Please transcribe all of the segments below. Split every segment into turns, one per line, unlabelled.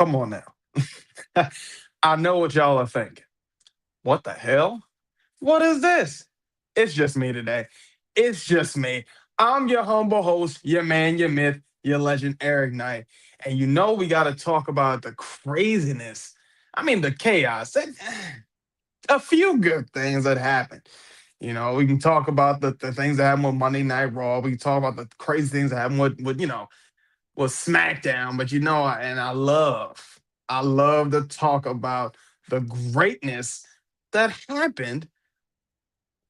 Come on now. I know what y'all are thinking. What the hell? What is this? It's just me today. It's just me. I'm your humble host, your man, your myth, your legend, Eric Knight. And you know we got to talk about the craziness. I mean, the chaos. A few good things that happened. We can talk about the things that happened with Monday Night Raw. We can talk about the crazy things that happened with SmackDown. But and I love to talk about the greatness that happened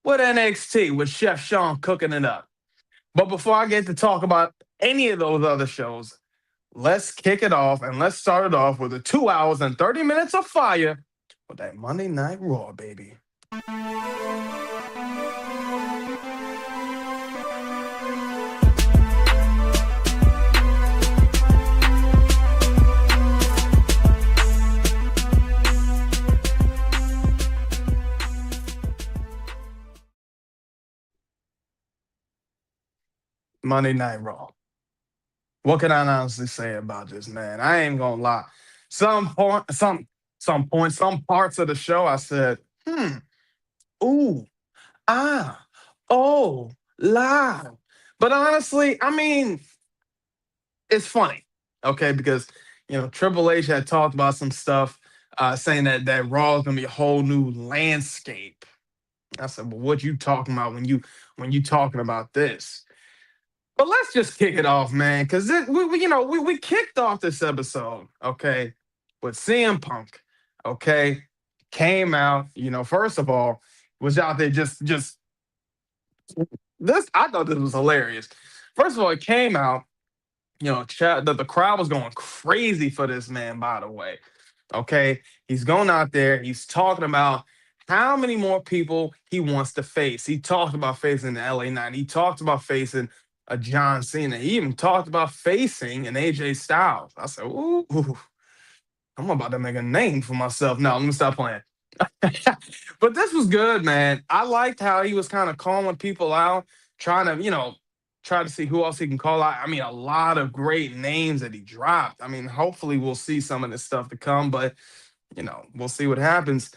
with NXT with Chef Sean cooking it up. But before I get to talk about any of those other shows, let's kick it off and let's start it off with the 2 hours and 30 minutes of fire with that Monday Night Raw, baby. Monday Night Raw. What can I honestly say about this, man? I ain't gonna lie. Some parts of the show, I said, ooh, ah, oh, loud. But honestly, I mean, it's funny, okay? Because Triple H had talked about some stuff, saying that Raw is gonna be a whole new landscape. I said, well, what you talking about when you talking about this? But let's just kick it off, man, because we kicked off this episode, okay, with CM Punk, okay, came out, first of all, was out there just this. I thought this was hilarious. First of all, it came out, the crowd was going crazy for this man. By the way, okay, he's going out there, he's talking about how many more people he wants to face. He talked about facing the LA Knight. He talked about facing a John Cena. He even talked about facing an AJ Styles. I said, ooh, I'm about to make a name for myself. No, let me stop playing. But this was good, man. I liked how he was kind of calling people out, trying to, try to see who else he can call out. I mean, a lot of great names that he dropped. I mean, hopefully we'll see some of this stuff to come, but, we'll see what happens.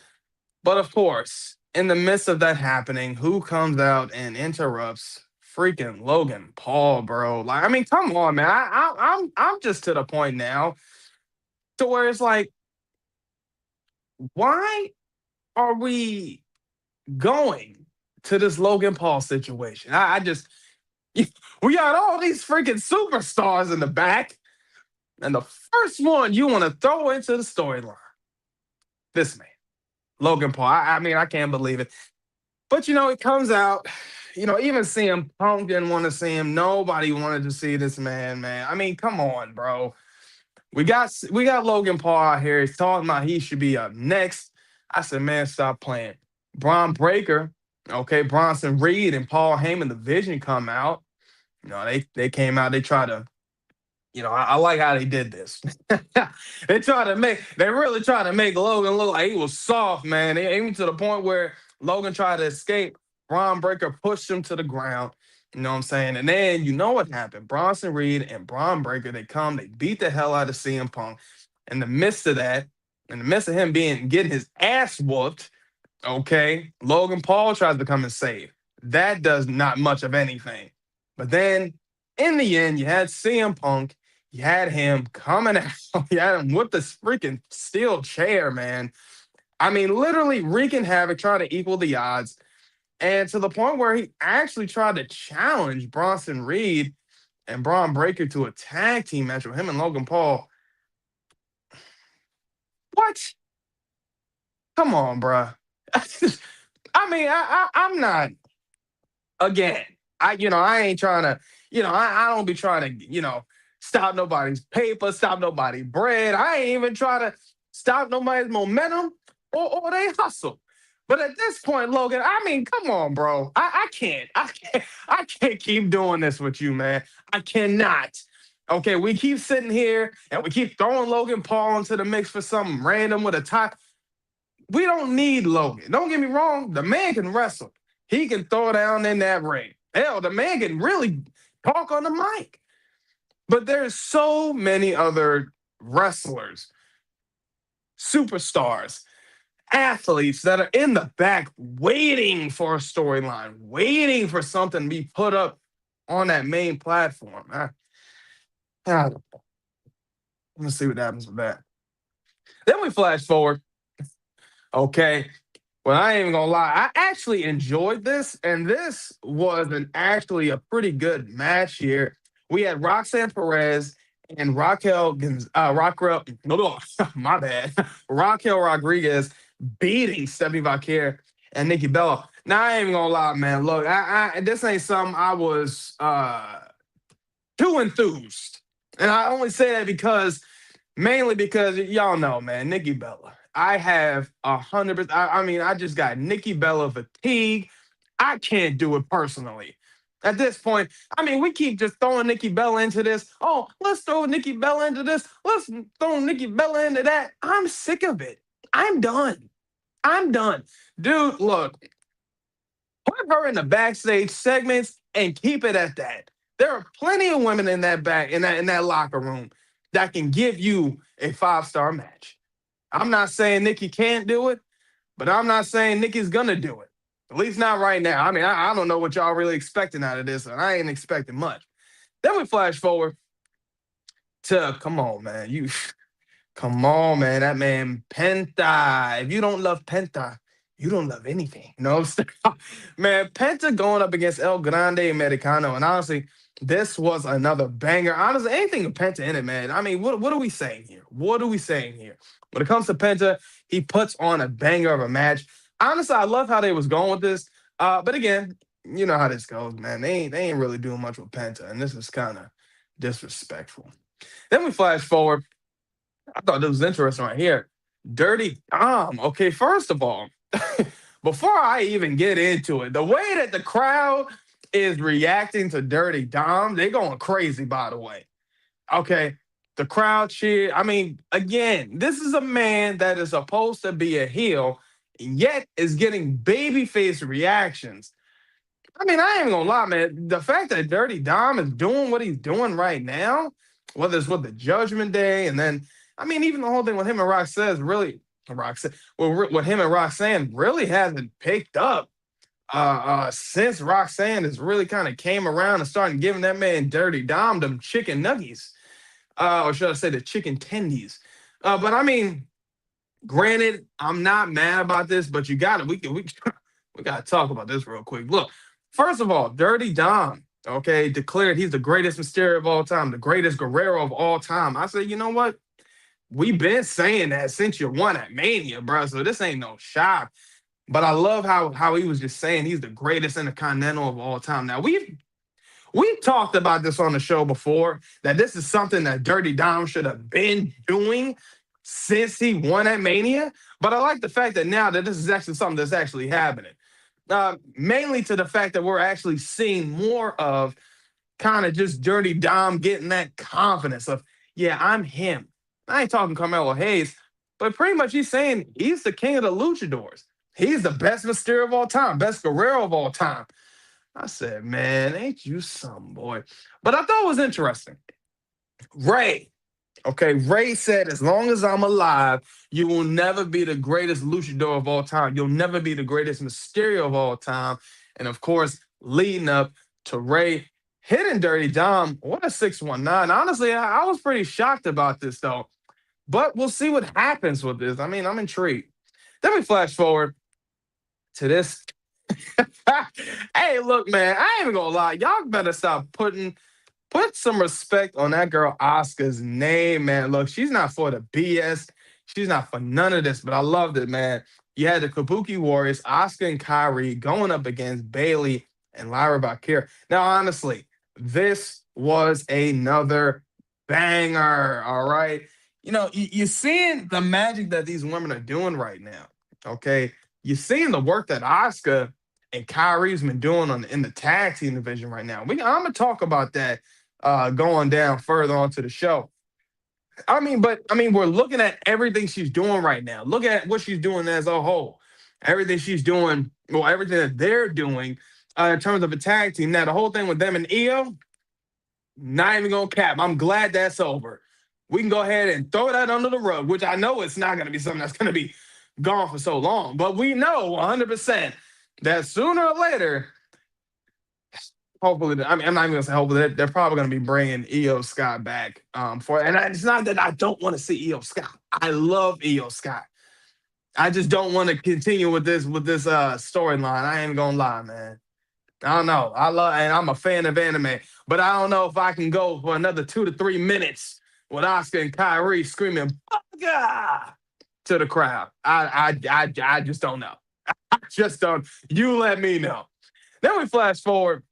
But of course, in the midst of that happening, who comes out and interrupts freaking Logan Paul, bro? Like, I mean, come on, man. I'm just to the point now to where it's like, why are we going to this Logan Paul situation? I just we got all these freaking superstars in the back, and the first one you want to throw into the storyline, this man, Logan Paul. I mean, I can't believe it. But it comes out. Even CM Punk didn't want to see him. Nobody wanted to see this man, man. I mean, come on, bro. We got Logan Paul out here. He's talking about he should be up next. I said, man, stop playing. Braun Breaker, okay, Bronson Reed and Paul Heyman, the Vision come out. They came out. They tried to. I like how they did this. They really tried to make Logan look like he was soft, man. Even to the point where Logan tried to escape. Braun Breaker pushed him to the ground. You know what I'm saying? And then you know what happened. Bronson Reed and Braun Breaker, they beat the hell out of CM Punk. In the midst of that, in the midst of him getting his ass whooped, okay, Logan Paul tries to come and save. That does not much of anything. But then in the end, you had CM Punk. You had him coming out. You had him with this freaking steel chair, man. I mean, literally wreaking havoc, trying to equal the odds. And to the point where he actually tried to challenge Bronson Reed and Braun Breaker to a tag team match with him and Logan Paul. What? Come on, bruh. I mean, I'm not. Again, I ain't trying to. I don't be trying to. Stop nobody's paper, stop nobody's bread. I ain't even trying to stop nobody's momentum or they hustle. But at this point, Logan, I mean, come on, bro. I can't. I can't keep doing this with you, man. I cannot. Okay, we keep sitting here and we keep throwing Logan Paul into the mix for something random with a tie. We don't need Logan. Don't get me wrong. The man can wrestle. He can throw down in that ring. Hell, the man can really talk on the mic. But there's so many other wrestlers superstars, athletes that are in the back waiting for a storyline, waiting for something to be put up on that main platform. Ah, let's see what happens with that. Then we flash forward. Okay. Well, I ain't even gonna lie. I actually enjoyed this, and this was an actually a pretty good match here. We had Roxanne Perez and no, my bad, Raquel Rodriguez beating Stephanie Vaquer and Nikki Bella. Now I ain't even gonna lie, man. Look, this ain't something I was too enthused, and I only say that because mainly because y'all know, man, Nikki Bella. I have 100%. I mean, I just got Nikki Bella fatigue. I can't do it personally. At this point, I mean, we keep just throwing Nikki Bella into this. Oh, let's throw Nikki Bella into this. Let's throw Nikki Bella into that. I'm sick of it. I'm done. I'm done. Dude, look, put her in the backstage segments and keep it at that. There are plenty of women in that back in that locker room that can give you a 5-star match. I'm not saying Nikki can't do it, but I'm not saying Nikki's gonna do it. At least not right now. I mean, I don't know what y'all really expecting out of this, and I ain't expecting much. Then we flash forward to come on, man. You come on, man. That man Penta. If you don't love Penta, you don't love anything. You know what I'm saying? Man, Penta going up against El Grande Americano. And honestly, this was another banger. Honestly, anything with Penta in it, man. I mean, what are we saying here? What are we saying here? When it comes to Penta, he puts on a banger of a match. Honestly, I love how they was going with this. But again, you know how this goes, man. They ain't really doing much with Penta, and this is kind of disrespectful. Then we flash forward. I thought this was interesting right here. Dirty Dom. Okay, first of all, before I even get into it, the way that the crowd is reacting to Dirty Dom, they going crazy, by the way. Okay. The crowd cheer. I mean, again, this is a man that is supposed to be a heel, yet is getting babyface reactions. I mean, I ain't gonna lie, man. The fact that Dirty Dom is doing what he's doing right now, whether it's with the Judgment Day, and then, I mean, even the whole thing with him and Roxanne really, Roxanne, well, with him and Roxanne really hasn't picked up since Roxanne has really kind of came around and started giving that man Dirty Dom them chicken nuggies, or should I say the chicken tendies? But I mean, granted, I'm not mad about this, but you got it. We got to talk about this real quick. Look, first of all, Dirty Dom, okay, declared he's the greatest Mysterio of all time, the greatest Guerrero of all time. I said, you know what? We've been saying that since you won at Mania, bro. So this ain't no shock. But I love how he was just saying he's the greatest Intercontinental of all time. Now we've talked about this on the show before, that this is something that Dirty Dom should have been doing since he won at Mania. But I like the fact that now that this is actually something that's actually happening. Mainly to the fact that we're actually seeing more of kind of just Dirty Dom getting that confidence of, yeah, I'm him. I ain't talking Carmelo Hayes, but pretty much he's saying he's the king of the luchadors. He's the best Mysterio of all time, best Guerrero of all time. I said, man, ain't you some boy? But I thought it was interesting. Ray, okay, Ray said, as long as I'm alive, you will never be the greatest luchador of all time. You'll never be the greatest Mysterio of all time. And of course, leading up to Ray hitting Dirty Dom, what a 619. Honestly, I was pretty shocked about this, though. But we'll see what happens with this. I mean, I'm intrigued. Then we flash forward to this. Hey, look, man, I ain't even gonna lie. Y'all better stop put some respect on that girl Oscar's name, man. Look, she's not for the BS. She's not for none of this, but I loved it, man. You had the Kabuki Warriors, Oscar and Kyrie, going up against Bailey and Lyra Valkyria. Now, honestly, this was another banger, all right? You know, you're seeing the magic that these women are doing right now, okay? You're seeing the work that Oscar and Kyrie's been doing in the tag team division right now. I'm gonna talk about that going down further onto the show. But we're looking at everything she's doing right now. Look at what she's doing as a whole. Everything she's doing, well, everything that they're doing in terms of a tag team. Now, the whole thing with them and Io, not even gonna cap. I'm glad that's over. we can go ahead and throw that under the rug, which I know it's not going to be something that's going to be gone for so long. But we know 100% that sooner or later, hopefully, I mean, I'm not even going to say hopefully, they're probably going to be bringing EO Scott back for, and it's not that I don't want to see EO Scott. I love EO Scott. I just don't want to continue with this storyline. I ain't gonna lie, man. I don't know. I love and I'm a fan of anime, but I don't know if I can go for another 2 to 3 minutes with Oscar and Kyrie screaming "Bugger!" to the crowd. I just don't know. I just don't. You let me know. Then we flash forward.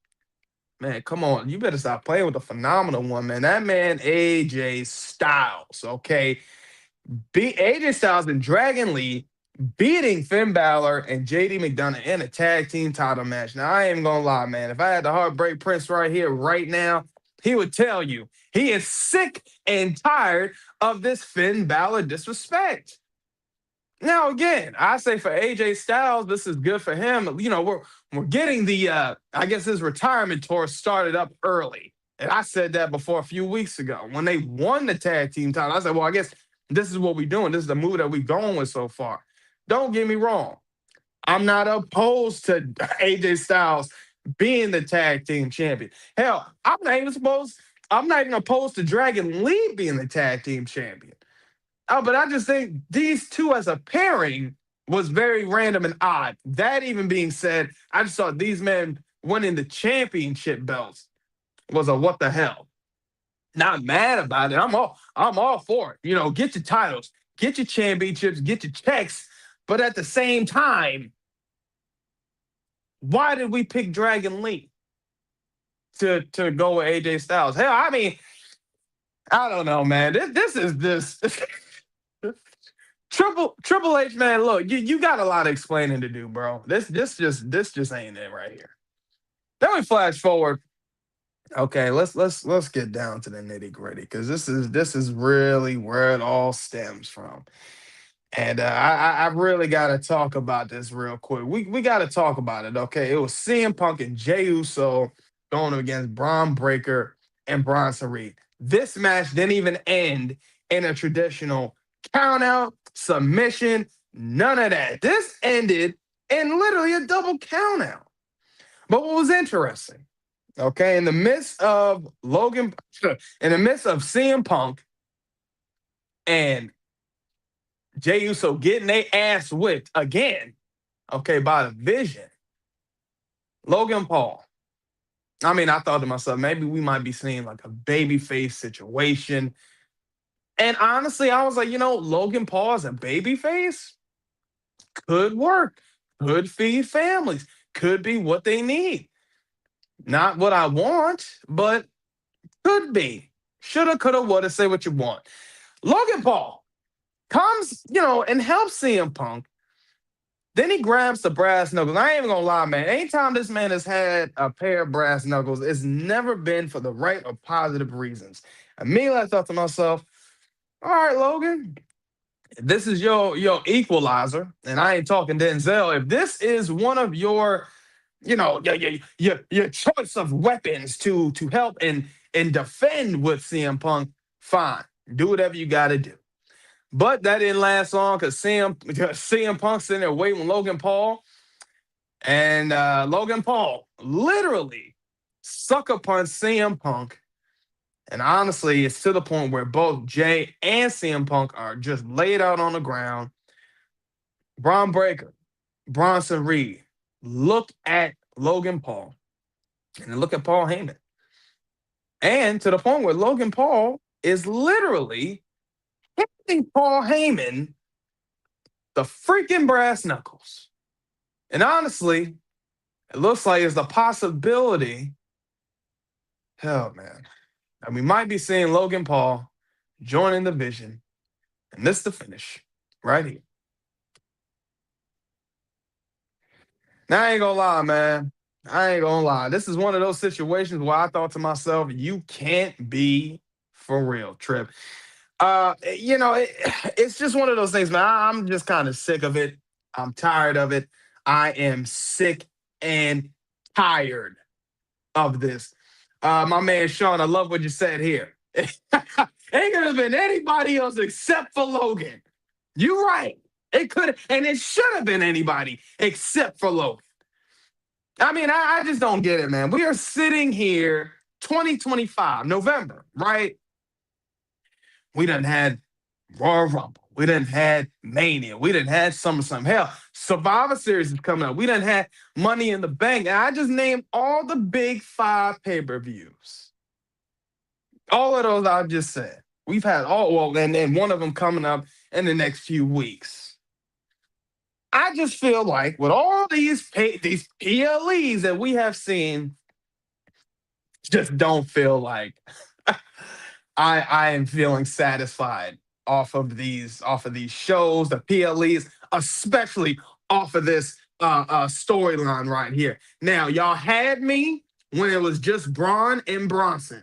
Man, come on. You better stop playing with the phenomenal one, man. That man, AJ Styles, okay? Beat AJ Styles and Dragon Lee beating Finn Balor and JD McDonough in a tag team title match. Now, I ain't gonna lie, man. If I had the Heartbreak Prince right here, right now, he would tell you he is sick and tired of this Finn Balor disrespect. Now, again, I say for AJ Styles, this is good for him. You know, we're getting the I guess his retirement tour started up early. And I said that before a few weeks ago. When they won the tag team title, I said, well, I guess this is what we're doing. This is the move that we're going with so far. Don't get me wrong. I'm not opposed to AJ Styles being the tag team champion. Hell, I'm not even opposed to Dragon Lee being the tag team champion. Oh, but I just think these two as a pairing was very random and odd. That even being said, I just thought these men winning the championship belts was a what the hell. Not mad about it. I'm all for it. You know, get your titles, get your championships, get your checks. But at the same time, why did we pick Dragon Lee to go with AJ Styles? Hell, I mean, I don't know, man. This is this. Triple H, man, look, you got a lot of explaining to do, bro. This just ain't it right here. Then we flash forward. Okay, let's get down to the nitty gritty because this is really where it all stems from. And I really got to talk about this real quick. We got to talk about it. Okay, it was CM Punk and Jey Uso going against Braun Breaker and Bronson Reed. This match didn't even end in a traditional count out submission. None of that. This ended in literally a double count out. But what was interesting? Okay, in the midst of in the midst of CM Punk and Jey Uso getting their ass whipped again, okay, by the Vision. Logan Paul. I mean, I thought to myself, maybe we might be seeing like a babyface situation. And honestly, I was like, Logan Paul as a babyface could work, could feed families, could be what they need. Not what I want, but could be. Shoulda, coulda, woulda, say what you want. Logan Paul comes, and helps CM Punk. Then he grabs the brass knuckles. I ain't even gonna lie, man. Anytime this man has had a pair of brass knuckles, it's never been for the right or positive reasons. Immediately, I thought to myself, all right, Logan, this is your equalizer, and I ain't talking Denzel. If this is one of your, your choice of weapons to help and defend with CM Punk, fine, do whatever you got to do. But that didn't last long because CM Punk sitting there waiting with Logan Paul. And Logan Paul literally sucker punched CM Punk. And honestly, it's to the point where both Jay and CM Punk are just laid out on the ground. Braun Breaker, Bronson Reed, look at Logan Paul and then look at Paul Heyman. And to the point where Logan Paul is literally hitting Paul Heyman the freaking brass knuckles. And honestly, it looks like it's a possibility. Hell, man. And we might be seeing Logan Paul joining the Vision. And this is the finish right here. Now, I ain't gonna lie, man. I ain't gonna lie. This is one of those situations where I thought to myself, you can't be for real, Trip. It's just one of those things, man. I'm just kind of sick of it. I'm tired of it. I am sick and tired of this. My man Sean, I love what you said here. It could have been anybody else except for Logan. You're right. It could, and it should have been anybody except for Logan. I mean, I just don't get it, man. We are sitting here, 2025, November, right? We done had Royal Rumble. We done had Mania. We done had SummerSlam. Hell, Survivor Series is coming up. We done had Money in the Bank. And I just named all the big five pay-per-views. All of those I just said. We've had all, well, and then one of them coming up in the next few weeks. I just feel like with all these PLEs that we have seen, just don't feel like I am feeling satisfied off of these shows, the PLEs, especially off of this storyline right here. Now, y'all had me when it was just Braun and Bronson.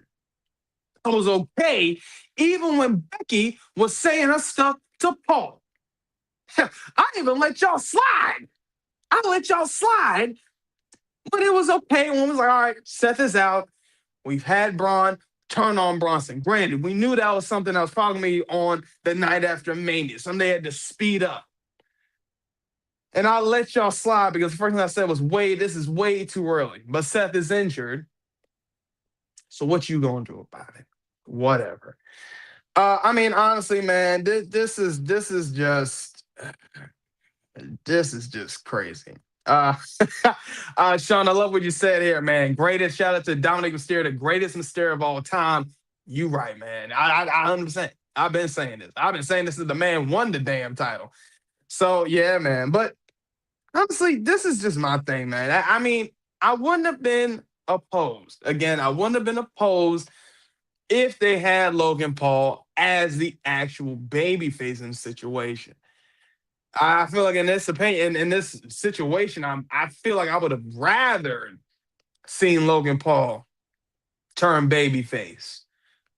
I was okay, even when Becky was saying her stuff to Paul. I even let y'all slide. I let y'all slide, but it was okay when it was like, all right, set this out. We've had Braun turn on Bronson. Granted, we knew that was something that was probably on the night after Mania. Something they had to speed up. And I let y'all slide because the first thing I said was, this is way too early. But Seth is injured. So what you gonna do about it? Whatever. I mean, honestly, man, this is just crazy. Sean, I love what you said here, man. Greatest shout out to Dominic Mysterio, the greatest Mysterio of all time. You right, man. I understand. I've been saying this. I've been saying this since the man won the damn title. So yeah, man. But honestly, this is just my thing, man. I mean, I wouldn't have been opposed. Again, I wouldn't have been opposed if they had Logan Paul as the actual babyface in the situation. I feel like in this opinion, in this situation, I feel like I would have rather seen Logan Paul turn babyface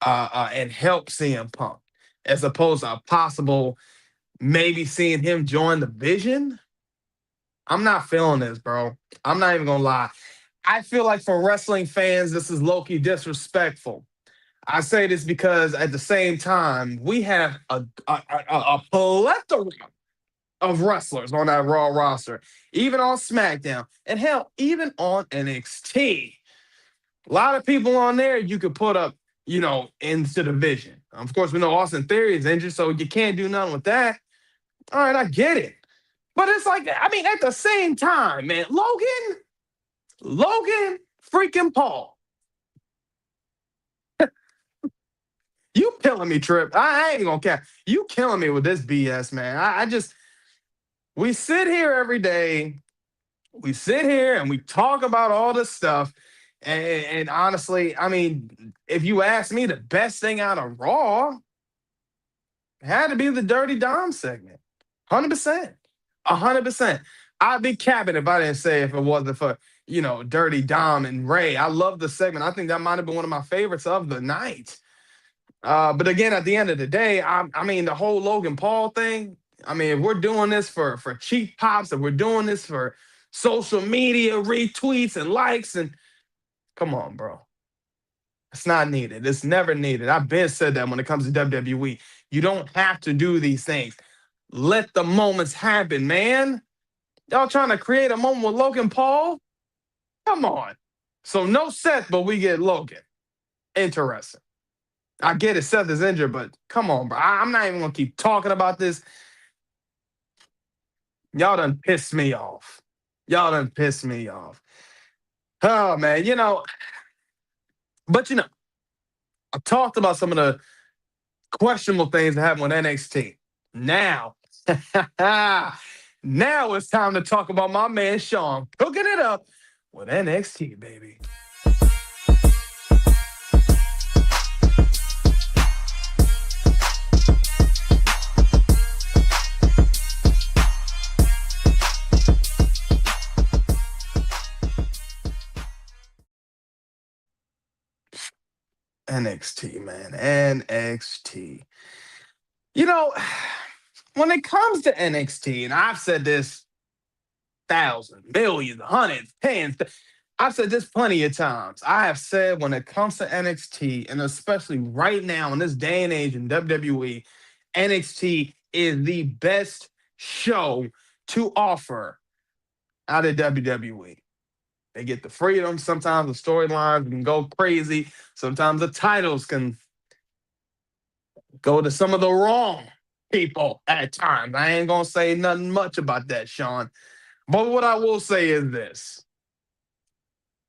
and help CM Punk, as opposed to a possible maybe seeing him join the Vision. I'm not feeling this, bro. I'm not even gonna lie. I feel like for wrestling fans, this is low-key disrespectful. I say this because at the same time, we have a plethora of wrestlers on that Raw roster, even on SmackDown, and hell, even on NXT. A lot of people on there you could put up, into the Vision. Of course, we know Austin Theory is injured, so you can't do nothing with that. All right, I get it. But it's like, I mean, at the same time, man, Logan freaking Paul. You killing me, Trip. I ain't gonna care. You killing me with this BS, man. I just, we sit here every day. We sit here and we talk about all this stuff. And honestly, I mean, if you ask me, the best thing out of Raw had to be the Dirty Dom segment. 100%. 100%. I'd be capping if I didn't say if it wasn't for, Dirty Dom and Ray. I love the segment. I think that might have been one of my favorites of the night. But again, at the end of the day, I mean, the whole Logan Paul thing, I mean, if we're doing this for cheap pops, if we're doing this for social media retweets and likes, and come on, bro. It's not needed. It's never needed. I've been said that when it comes to WWE. You don't have to do these things. Let the moments happen, man. Y'all trying to create a moment with Logan Paul? Come on. So no Seth, but we get Logan. Interesting. I get it, Seth is injured, but come on, bro. I'm not even gonna keep talking about this. Y'all done pissed me off. Y'all done pissed me off. Oh man, but I talked about some of the questionable things that happen with NXT. Now, now it's time to talk about my man Sean cooking it up with NXT, baby. NXT, man. NXT. You know, when it comes to NXT, and I've said this thousands, millions, hundreds, tens, I've said this plenty of times. I have said when it comes to NXT, and especially right now in this day and age in WWE, NXT is the best show to offer out of WWE. They get the freedom. Sometimes the storylines can go crazy. Sometimes the titles can go to some of the wrong people at times. I ain't gonna say nothing much about that, Sean. But what I will say is this.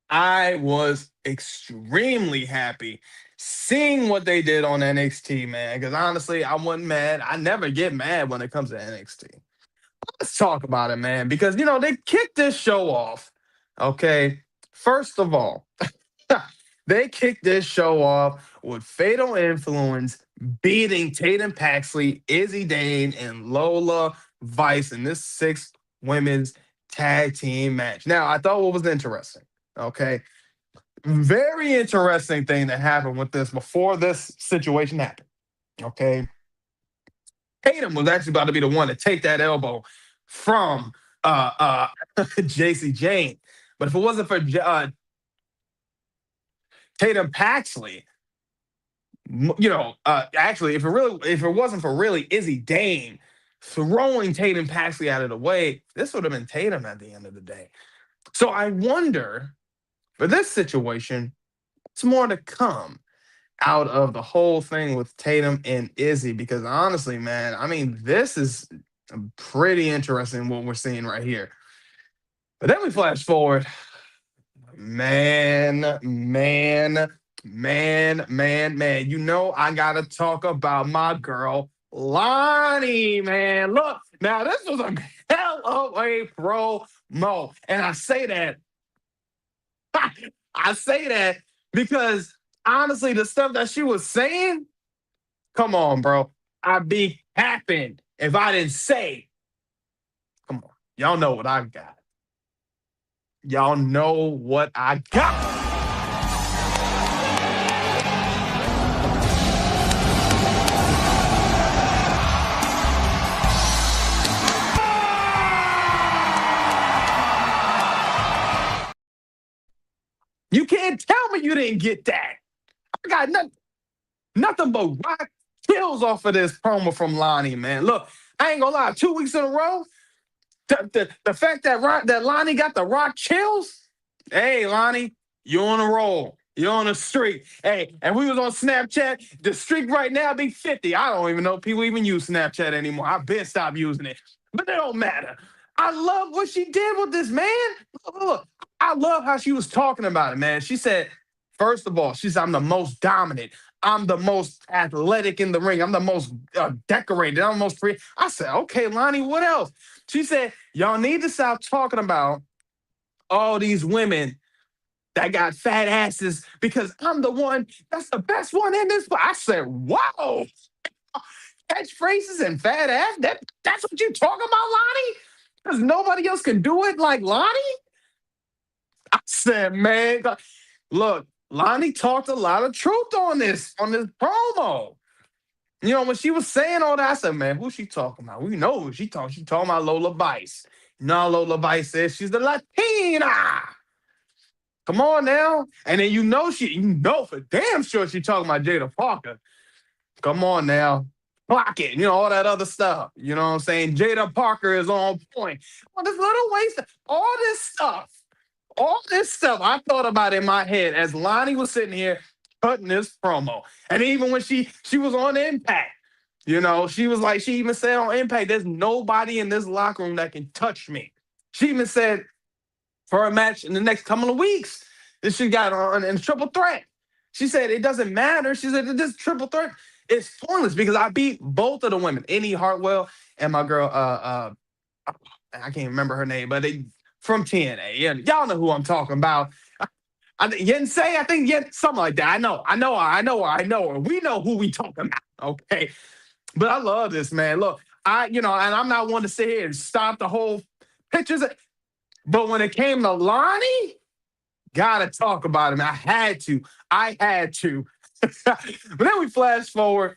I was extremely happy seeing what they did on NXT, man. Because honestly, I wasn't mad. I never get mad when it comes to NXT. Let's talk about it, man. Because they kicked this show off. Okay. First of all, they kicked this show off with Fatal Influence beating Tatum Paxley, Izzy Dane, and Lola Vice in this six women's tag team match. Now, I thought what was interesting. Okay. Very interesting thing that happened with this before this situation happened. Okay. Tatum was actually about to be the one to take that elbow from JC Jane. But if it wasn't for Tatum Paxley, actually, if it wasn't for really Izzy Dane throwing Tatum Paxley out of the way, this would have been Tatum at the end of the day. So I wonder for this situation, what's more to come out of the whole thing with Tatum and Izzy? Because honestly, man, I mean, this is pretty interesting what we're seeing right here. But then we flash forward. Man. I gotta talk about my girl Lonnie, man. Look, now this was a hell of a promo. And I say that because honestly, the stuff that she was saying, come on, bro. I'd be happy if I didn't say, come on. Y'all know what I got. Y'all know what I got. You can't tell me you didn't get that. I got nothing but rock kills off of this promo from Lonnie, man. Look, I ain't gonna lie, 2 weeks in a row, the fact that Lonnie got the rock chills, hey, Lonnie, you on a roll. You're on a streak. Hey, and we was on Snapchat. The streak right now be 50. I don't even know if people even use Snapchat anymore. I've been stopped using it. But it don't matter. I love what she did with this, man. Look, I love how she was talking about it, man. She said, first of all, she said, I'm the most dominant. I'm the most athletic in the ring. I'm the most decorated. I'm the most free. I said, okay, Lonnie, what else? She said, y'all need to stop talking about all these women that got fat asses because I'm the one that's the best one in this. I said, whoa, catchphrases and fat ass. That's what you talking about, Lonnie? Because nobody else can do it like Lonnie? I said, man, look, Lonnie talked a lot of truth on this promo. When she was saying all that, I said, man, who's she talking about? We know who she talking. She talking about Lola Vice. You know how Lola Vice says she's the Latina. Come on now. And then you know for damn sure she talking about Jada Parker. Come on now. Clock it. All that other stuff. You know what I'm saying? Jada Parker is on point. Well, this little waste, all this stuff I thought about in my head as Lonnie was sitting here cutting this promo. And even when she was on Impact, she was like, she even said on Impact, there's nobody in this locker room that can touch me. She even said for a match in the next couple of weeks that she got on in triple threat. She said it doesn't matter. She said this triple threat is pointless because I beat both of the women, Indy Hartwell and my girl, I can't remember her name, but they from TNA. Yeah, y'all know who I'm talking about. I think something like that. I know her. We know who we talking about. Okay. But I love this, man. Look, and I'm not one to sit here and stop the whole pictures. But when it came to Lonnie, gotta talk about him. I had to. But then we flash forward.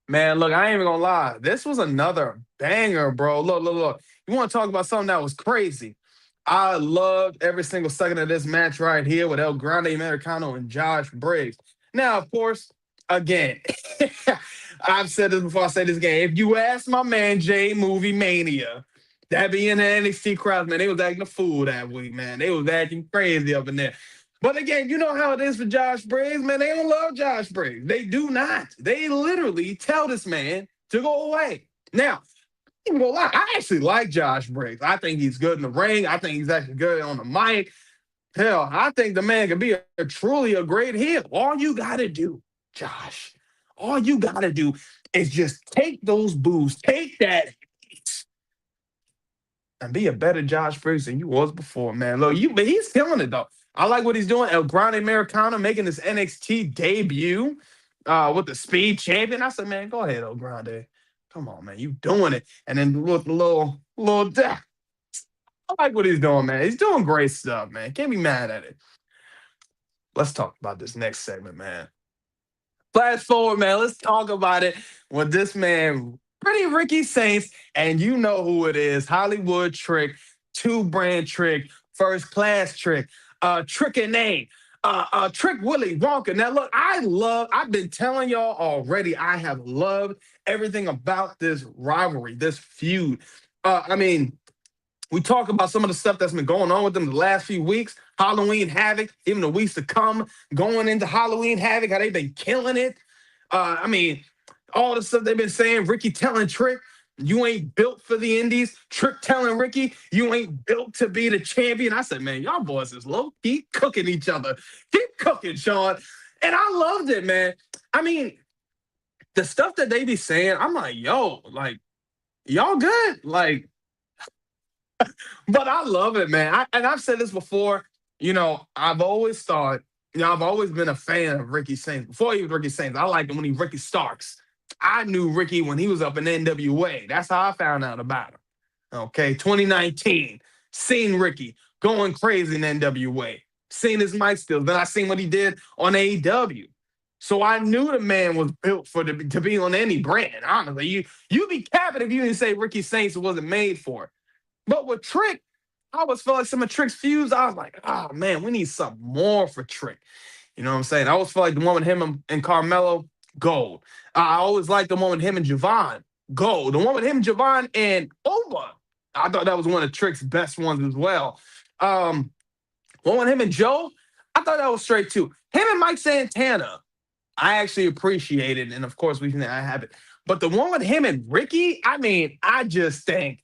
Man, look, I ain't even gonna lie. This was another banger, bro. Look. You want to talk about something that was crazy? I loved every single second of this match right here with El Grande Americano and Josh Briggs. Now, of course, again, I've said this before, I say this again. If you ask my man Jade Movie Mania, that be in the NXT crowd, man, they was acting a fool that week, man. They was acting crazy up in there. But again, you know how it is for Josh Briggs, man. They don't love Josh Briggs. They do not. They literally tell this man to go away. Now, I'm gonna lie, I actually like Josh Briggs. I think he's good in the ring. I think he's actually good on the mic. Hell, I think the man can be truly a great heel. All you gotta do, Josh, all you gotta do is just take those boos, take that heat, and be a better Josh Briggs than you was before, man. Look, but he's killing it though. I like what he's doing. El Grande Americano making his NXT debut with the Speed Champion. I said, man, go ahead, El Grande. Come on, man, you doing it. And then with the little I like what he's doing, man. He's doing great stuff, man. Can't be mad at it. Let's talk about this next segment, man. Flash forward, man. Let's talk about it with this man, Pretty Ricky Saints, and you know who it is. Hollywood Trick, Two Brand Trick, First Class Trick, Trick and Name, Trick Willie Wonka. Now, look, I've been telling y'all already, I have loved everything about this rivalry, this feud. I mean, we talk about some of the stuff that's been going on with them the last few weeks. Halloween Havoc, even the weeks to come, going into Halloween Havoc, how they've been killing it. I mean, all the stuff they've been saying, Ricky telling Trick, you ain't built for the Indies. Trick telling Ricky, you ain't built to be the champion. I said, man, y'all boys is low key cooking each other. Keep cooking, Sean. And I loved it, man. I mean, the stuff that they be saying, I'm like, yo, like, y'all good. Like, but I love it, man. And I've said this before. I've always thought, I've always been a fan of Ricky Saints. Before he was Ricky Saints, I liked him when he was Ricky Starks. I knew Ricky when he was up in NWA. That's how I found out about him. Okay, 2019, seen Ricky going crazy in NWA. Seen his mic skills. Then I seen what he did on AEW. So I knew the man was built to be on any brand. Honestly, you be capping if you didn't say Ricky Saints wasn't made for it. But with Trick, I always felt like some of Trick's feuds, I was like, oh man, we need something more for Trick. You know what I'm saying? I always felt like the one with him and Carmelo, gold. I always liked the one with him and Javon, gold. The one with him, Javon, and Oba, I thought that was one of Trick's best ones as well. One with him and Joe, I thought that was straight too. Him and Mike Santana, I actually appreciate it. And of course, I have it. But the one with him and Ricky, I mean, I just think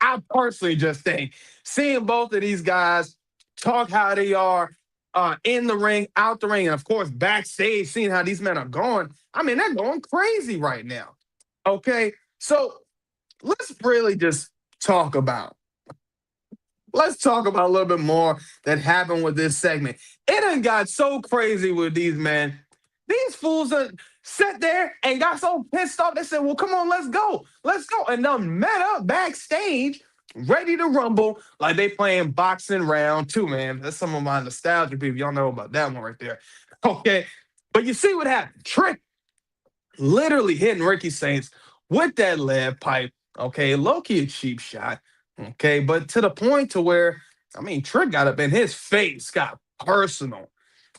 I personally just think seeing both of these guys talk how they are in the ring, out the ring, and of course backstage, seeing how these men are going. I mean, they're going crazy right now. Okay, so let's really just talk about. Let's talk about a little bit more that happened with this segment. It done got so crazy with these men. These fools sat there and got so pissed off. They said, well, come on, let's go. Let's go. And then met up backstage, ready to rumble, like they playing boxing round two, man. That's some of my nostalgia people. Y'all know about that one right there. Okay. But you see what happened. Trick literally hitting Ricky Saints with that lead pipe. Okay. Low-key a cheap shot. Okay. But to the point to where, I mean, Trick got up in his face, got personal,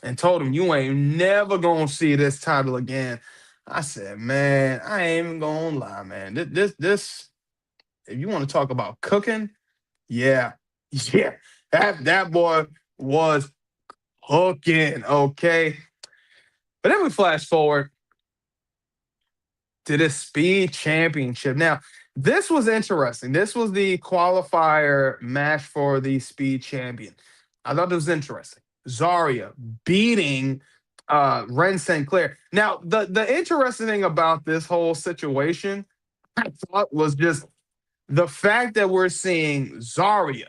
and told him, you ain't never gonna see this title again. I said, man, I ain't even gonna lie, man. This, if you want to talk about cooking, yeah, yeah, that boy was hooking, okay? But then we flash forward to this Speed Championship. Now, this was interesting. This was the qualifier match for the Speed Champion. I thought it was interesting. Zarya beating Ren Sinclair. Now, the interesting thing about this whole situation, I thought, was just the fact that we're seeing Zarya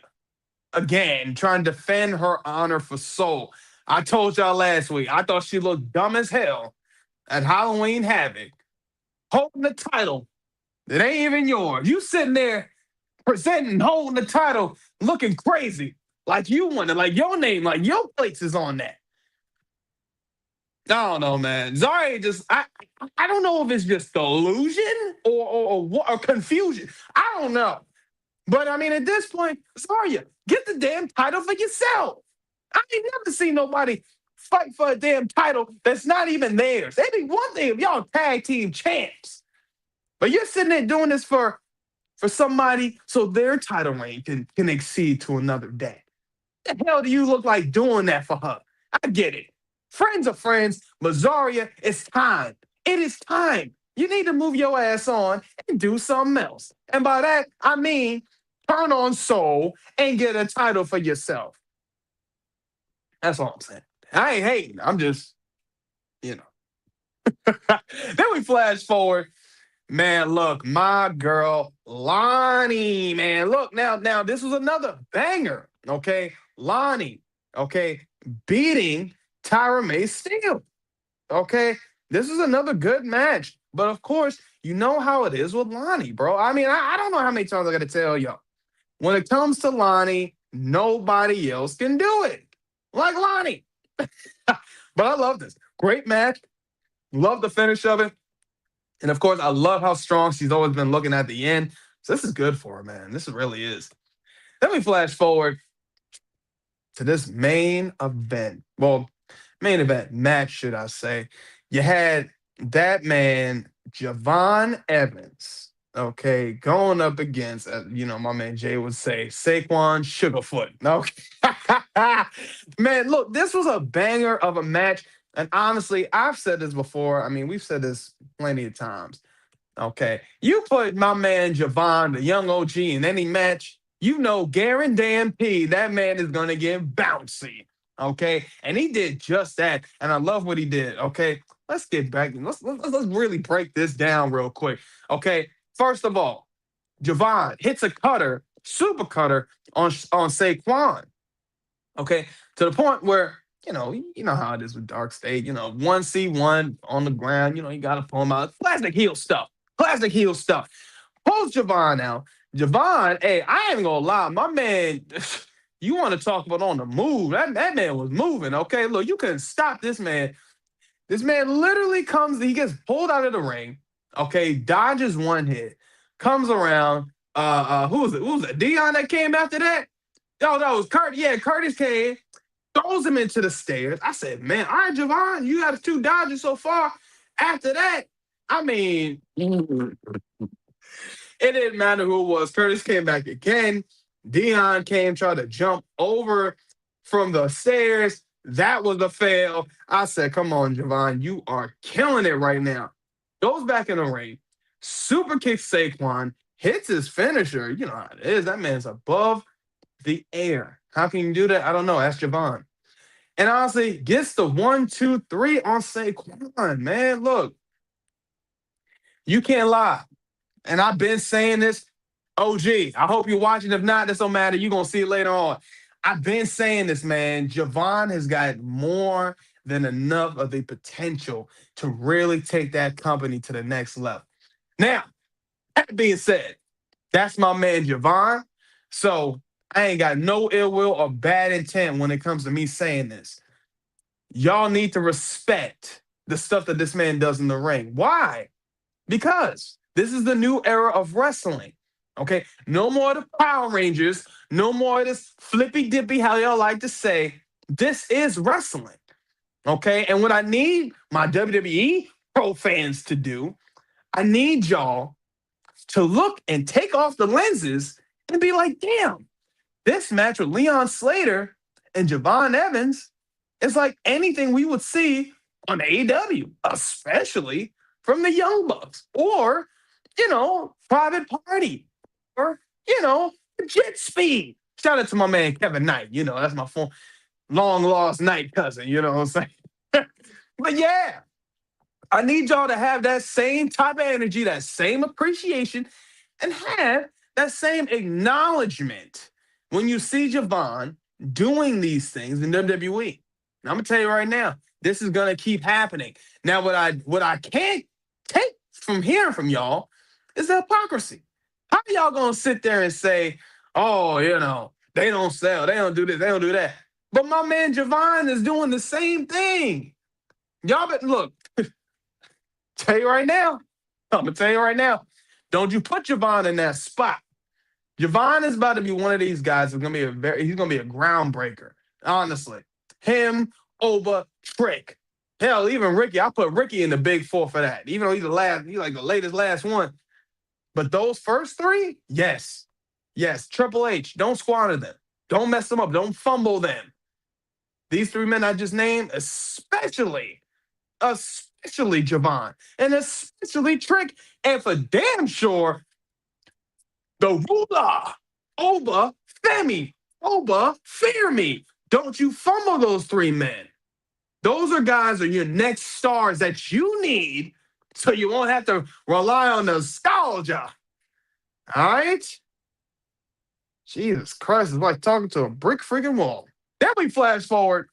again trying to defend her honor for Soul. I told y'all last week, I thought she looked dumb as hell at Halloween Havoc, holding the title that ain't even yours. You sitting there presenting, holding the title, looking crazy, like you won it, like your name, like your place is on that. I don't know, man. Zarya just, I don't know if it's just delusion or confusion. I don't know. But I mean, at this point, Zarya, get the damn title for yourself. I ain't never seen nobody fight for a damn title that's not even theirs. It'd be one thing if y'all tag team champs, but you're sitting there doing this for somebody so their title reign can exceed to another day. The hell do you look like doing that for her? I get it. Friends are friends. Mazaria, it's time. It is time. You need to move your ass on and do something else. And by that, I mean turn on Soul and get a title for yourself. That's all I'm saying. I ain't hating. I'm just, you know. Then we flash forward. Man, look, my girl Lonnie, man. Look, now this was another banger, okay? Lonnie, okay, beating Tyra May Steele. Okay. This is another good match. But of course, you know how it is with Lonnie, bro. I mean, I don't know how many times I gotta tell y'all. When it comes to Lonnie, nobody else can do it. Like Lonnie. But I love this. Great match. Love the finish of it. And of course, I love how strong she's always been looking at the end. So this is good for her, man. This really is. Then we flash forward to this main event. Well, main event match, should I say. You had that man, Javon Evans, okay, going up against, my man Jay would say, Saquon Sugarfoot. Okay. Man, look, this was a banger of a match. And honestly, I've said this before. I mean, we've said this plenty of times. Okay. You put my man Javon, the young OG, in any match, you know, guarantee that man is going to get bouncy. Okay. And he did just that. And I love what he did. Okay. Let's get back. Let's really break this down real quick. Okay. First of all, Javon hits a cutter, super cutter on Saquon. Okay. To the point where, you know how it is with Dark State. 1C1 on the ground, you gotta pull him out. Classic heel stuff. Classic heel stuff. Pulls Javon out. Javon, hey, I ain't gonna lie, my man. You want to talk about on the move? That man was moving. Okay, look, you couldn't stop this man. This man literally comes. He gets pulled out of the ring. Okay, dodges one hit, comes around. Who was it? Who was it? Dion that came after that? Oh, that was Curtis. Yeah, Curtis came, throws him into the stairs. I said, man, all right, Javon, you got two dodges so far. After that, I mean, it didn't matter who it was. Curtis came back again. Dion came, tried to jump over from the stairs. That was a fail. I said, come on, Javon, you are killing it right now. Goes back in the ring, super kicks Saquon, hits his finisher. You know how it is. That man's above the air. How can you do that? I don't know. Ask Javon. And honestly, gets the 1, 2, 3 on Saquon, man. Look, you can't lie. And I've been saying this. OG, I hope you're watching. If not, this don't matter. You're going to see it later on. I've been saying this, man. Javon has got more than enough of the potential to really take that company to the next level. Now, that being said, that's my man Javon. So I ain't got no ill will or bad intent when it comes to me saying this. Y'all need to respect the stuff that this man does in the ring. Why? Because this is the new era of wrestling. Okay, no more of the Power Rangers, no more of this flippy dippy, how y'all like to say. This is wrestling. Okay, and what I need my WWE pro fans to do, I need y'all to look and take off the lenses and be like, damn, this match with Leon Slater and Javon Evans is like anything we would see on AEW, especially from the Young Bucks or, Private Party or, Jet Speed. Shout out to my man Kevin Knight. That's my long lost Knight cousin. You know what I'm saying? But yeah, I need y'all to have that same type of energy, that same appreciation, and have that same acknowledgement when you see Javon doing these things in WWE. And I'm gonna tell you right now, this is gonna keep happening. Now, what I can't take from hearing from y'all is the hypocrisy. How y'all gonna sit there and say, oh, they don't sell, they don't do this, they don't do that. But my man Javon is doing the same thing. Y'all but look, tell you right now. I'm gonna tell you right now. Don't you put Javon in that spot. Javon is about to be one of these guys who's gonna be he's gonna be a groundbreaker. Honestly, him over Trick. Hell, even Ricky. I put Ricky in the big four for that. Even though he's like the latest last one. But those first three, yes, yes. Triple H, don't squander them. Don't mess them up. Don't fumble them. These three men I just named, especially Javon, and especially Trick, and for damn sure the ruler over Femi, over Fear Me. Don't you fumble those three men. Those are guys are your next stars that you need so you won't have to rely on nostalgia. All right? Jesus Christ, it's like talking to a brick freaking wall. Then we flash forward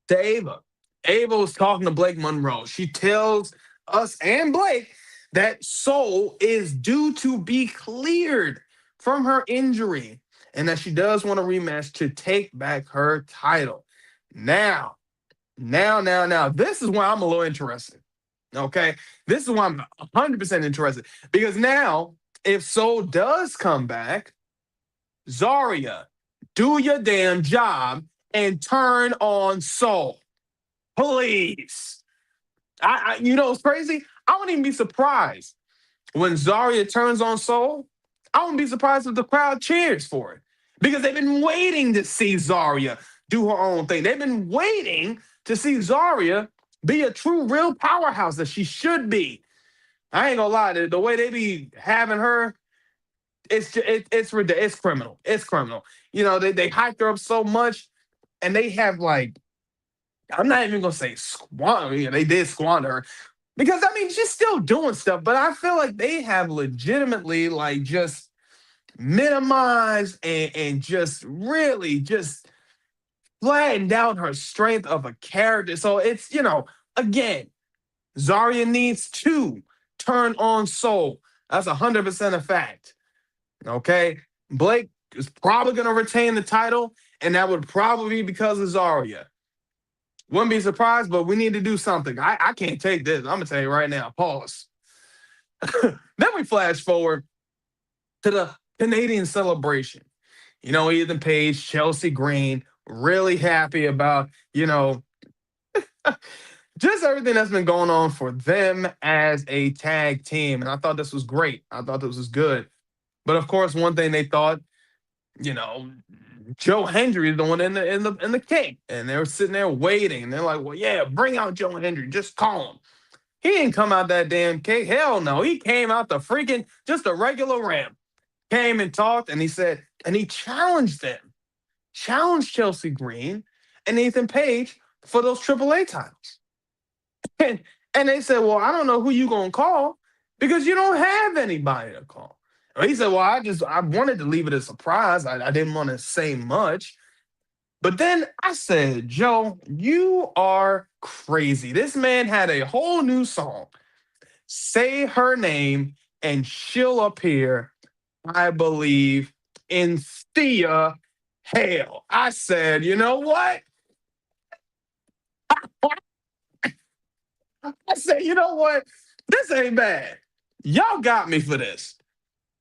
to Ava. Ava was talking to Blake Monroe. She tells us and Blake that Soul is due to be cleared from her injury and that she does want a rematch to take back her title. Now, this is why I'm a little interested. Okay? This is why I'm 100% interested. Because now, if Soul does come back, Zarya, do your damn job and turn on Soul. Please. You know what's crazy? I wouldn't even be surprised when Zarya turns on Soul. I wouldn't be surprised if the crowd cheers for it because they've been waiting to see Zarya do her own thing. They've been waiting to see Zarya be a true, real powerhouse that she should be. I ain't gonna lie, the way they be having her, it's criminal. It's criminal. You know, they hyped her up so much, and they have like I'm not even gonna say squander. Yeah, they did squander her because I mean she's still doing stuff, but I feel like they have legitimately like just minimized and just really just flattened out her strength of a character. So it's again, Zarya needs to turn on Soul. That's 100% a fact. Okay, Blake is probably gonna retain the title, and that would probably be because of Zarya. Wouldn't be surprised, but we need to do something. I can't take this. I'm gonna tell you right now. Pause. Then we flash forward to the Canadian celebration. Ethan Page, Chelsea Green, really happy about just everything that's been going on for them as a tag team, and I thought this was great. I thought this was good. But of course, one thing they thought, you know, Joe Hendry is the one in the cake, and they were sitting there waiting. And they're like, "Well, yeah, bring out Joe Hendry. Just call him." He didn't come out that damn cake. Hell no. He came out the freaking just a regular ramp. Came and talked, and he said, and he challenged them, challenged Chelsea Green and Ethan Page for those AAA titles. And and they said, "Well, I don't know who you gonna call because you don't have anybody to call." And he said, "Well, I wanted to leave it a surprise. I didn't want to say much." But then I said, "Joe, you are crazy. This man had a whole new song. Say her name and she'll appear, I believe, in Thea Hale." I said, "You know what?" I said, "You know what? This ain't bad. Y'all got me for this.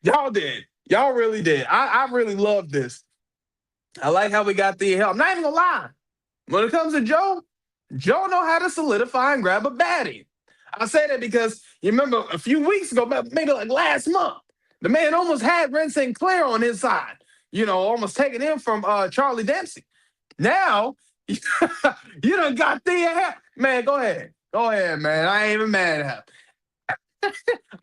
Y'all did. Y'all really did. I really love this. I like how we got the help. I'm not even gonna lie. When it comes to Joe, Joe know how to solidify and grab a baddie. I say that because you remember a few weeks ago, maybe like last month, the man almost had Ren St. Clair on his side. Almost taking him from Charlie Dempsey. Now, you done got Thea Hale. Man, go ahead. Go ahead, man. I ain't even mad at him.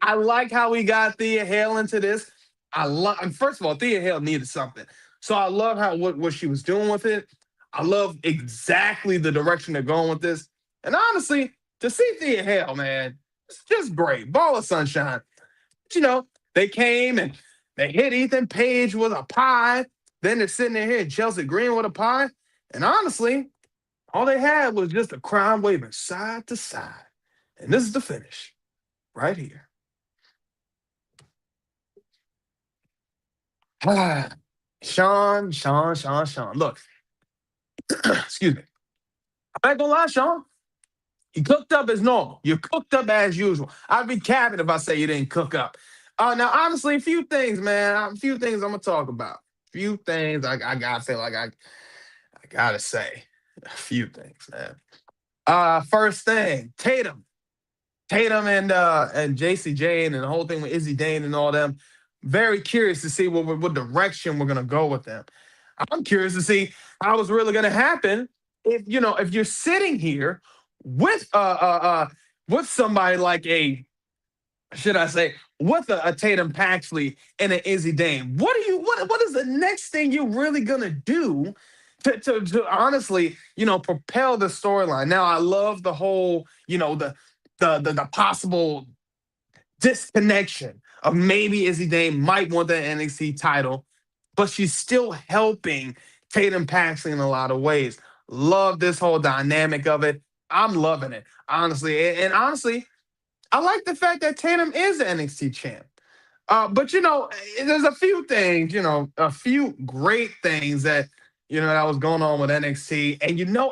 I like how we got Thea Hale into this. I love. First of all, Thea Hale needed something, so I love how what she was doing with it. I love exactly the direction they're going with this, and honestly, to see Thea Hale, man, it's just great. Ball of sunshine. But, they came and they hit Ethan Page with a pie. Then they're sitting there here, Chelsea Green with a pie, and honestly, all they had was just a crown waving side to side, and this is the finish right here. Sean. Look, excuse me. I ain't gonna lie, Sean. You cooked up as normal. You cooked up as usual. I'd be capping if I say you didn't cook up. Now honestly, a few things, man. A few things I'm gonna talk about. Few things I gotta say, I gotta say. A few things, man. First thing, Tatum. Tatum and JC Jane and the whole thing with Izzy Dane and all them. Very curious to see what direction we're gonna go with them. I'm curious to see how it's really gonna happen if if you're sitting here with with somebody like a should I say, with a Tatum Paxley and an Izzy Dane. What is the next thing you're really gonna do to honestly, propel the storyline? Now I love the whole, the possible disconnection of maybe Izzy Dane might want the NXT title, but she's still helping Tatum Paxley in a lot of ways. Love this whole dynamic of it. I'm loving it, honestly. And honestly, I like the fact that Tatum is the NXT champ. But there's a few things, a few great things that was going on with NXT. And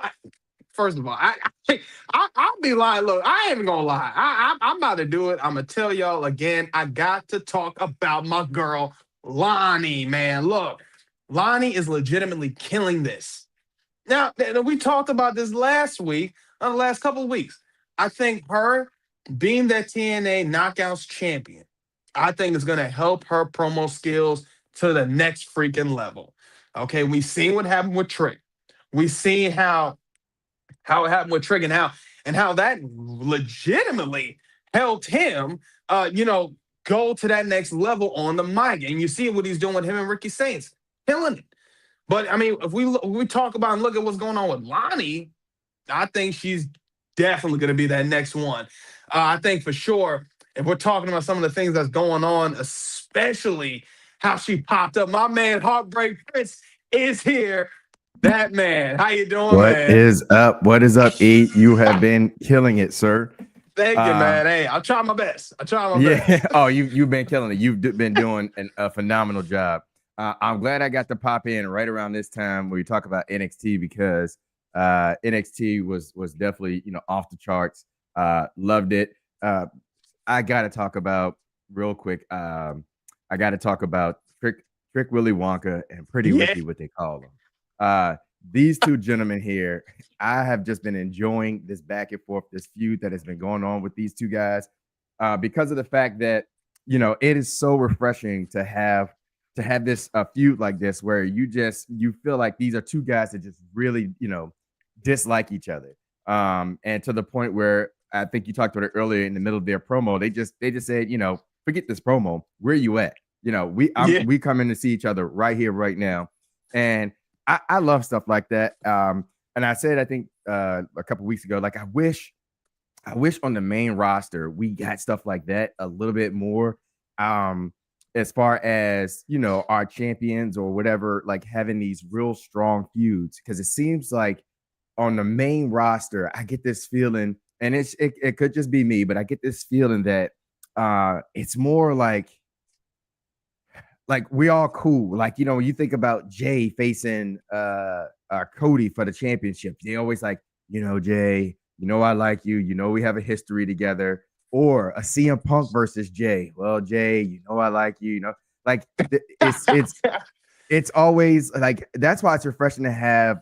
first of all, I'll be lying. Look, I ain't even gonna lie. I'm about to do it. I'm gonna tell y'all again. I got to talk about my girl Lonnie, man. Look, Lonnie is legitimately killing this. Now, we talked about this last week, the last couple of weeks. I think her being that TNA Knockouts champion, I think is going to help her promo skills to the next freaking level. Okay, we've seen what happened with Trick. We've seen how it happened with Trick and how that legitimately helped him, go to that next level on the mic. And you see what he's doing with him and Ricky Saints, killing it. But I mean, if we talk about and look at what's going on with Lonnie, I think she's definitely going to be that next one. I think for sure, if we're talking about some of the things that's going on, especially how she popped up, my man Heartbreak Prince is here. That man, how you doing,
What
man?
is up? What is up, E? You have been killing it, sir.
Thank you,
Uh,
man. Hey, I'll try my best. I try my
yeah.
best.
Oh, you've been killing it. Been doing a phenomenal job. I'm glad I got to pop in right around this time where you talk about NXT because NXT was definitely off the charts. Loved it. I got to talk about real quick. I got to talk about Trick Willy Wonka and Pretty
Yeah.
Ricky, what they call them. These two gentlemen here, I have just been enjoying this back and forth, this feud that has been going on with these two guys, because of the fact that it is so refreshing to have this feud like this where you feel like these are two guys that just really dislike each other, and to the point where I think you talked about it earlier in the middle of their promo, they just said forget this promo, where you at?
Yeah.
We come in to see each other right here right now, and I love stuff like that. And I said, I think a couple weeks ago, like I wish on the main roster we got stuff like that a little bit more. As far as our champions or whatever, like having these real strong feuds, because it seems like on the main roster, I get this feeling, and it could just be me, but I get this feeling that it's more like we all cool. Like, when you think about Jay facing Cody for the championship, they always like, Jay, I like you. We have a history together. Or a CM Punk versus Jay. Well, Jay, I like you. Like it's always like that's why it's refreshing to have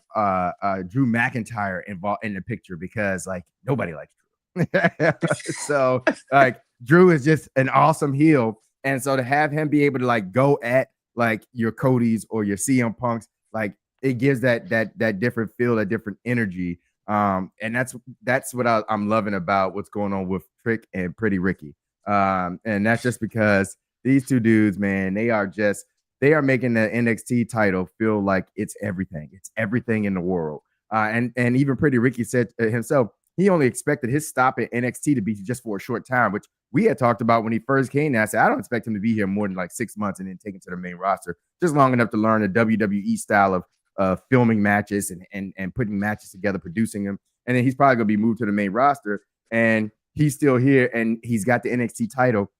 Drew McIntyre involved in the picture because like nobody likes Drew. So like Drew is just an awesome heel. And so to have him be able to like go at like your Cody's or your CM Punks, like it gives that different feel, that different energy. And that's what I'm loving about what's going on with Trick and Pretty Ricky. And that's just because these two dudes, man, they are making the NXT title feel like it's everything. It's everything in the world. And even Pretty Ricky said himself, he only expected his stop at NXT to be just for a short time, which we had talked about when he first came. And I said, I don't expect him to be here more than like 6 months and then take him to the main roster, just long enough to learn the WWE style of filming matches and putting matches together, producing them. And then he's probably going to be moved to the main roster. And he's still here and he's got the NXT title.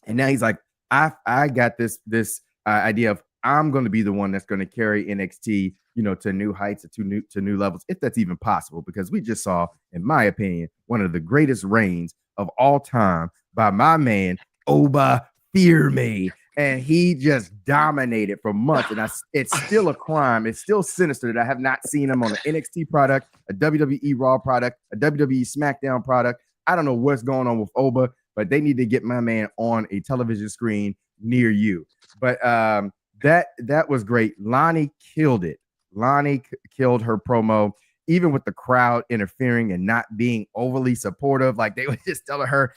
And now he's like, I got this idea of I'm going to be the one that's going to carry NXT, to new heights, to new levels, if that's even possible. Because we just saw, in my opinion, one of the greatest reigns of all time by my man Oba fear me. And he just dominated for months. And it's still a crime. It's still sinister that I have not seen him on an NXT product, a WWE Raw product, a WWE SmackDown product. I don't know what's going on with Oba, but they need to get my man on a television screen near you. But that was great. Lonnie killed it. Lonnie killed her promo, even with the crowd interfering and not being overly supportive. Like they were just telling her,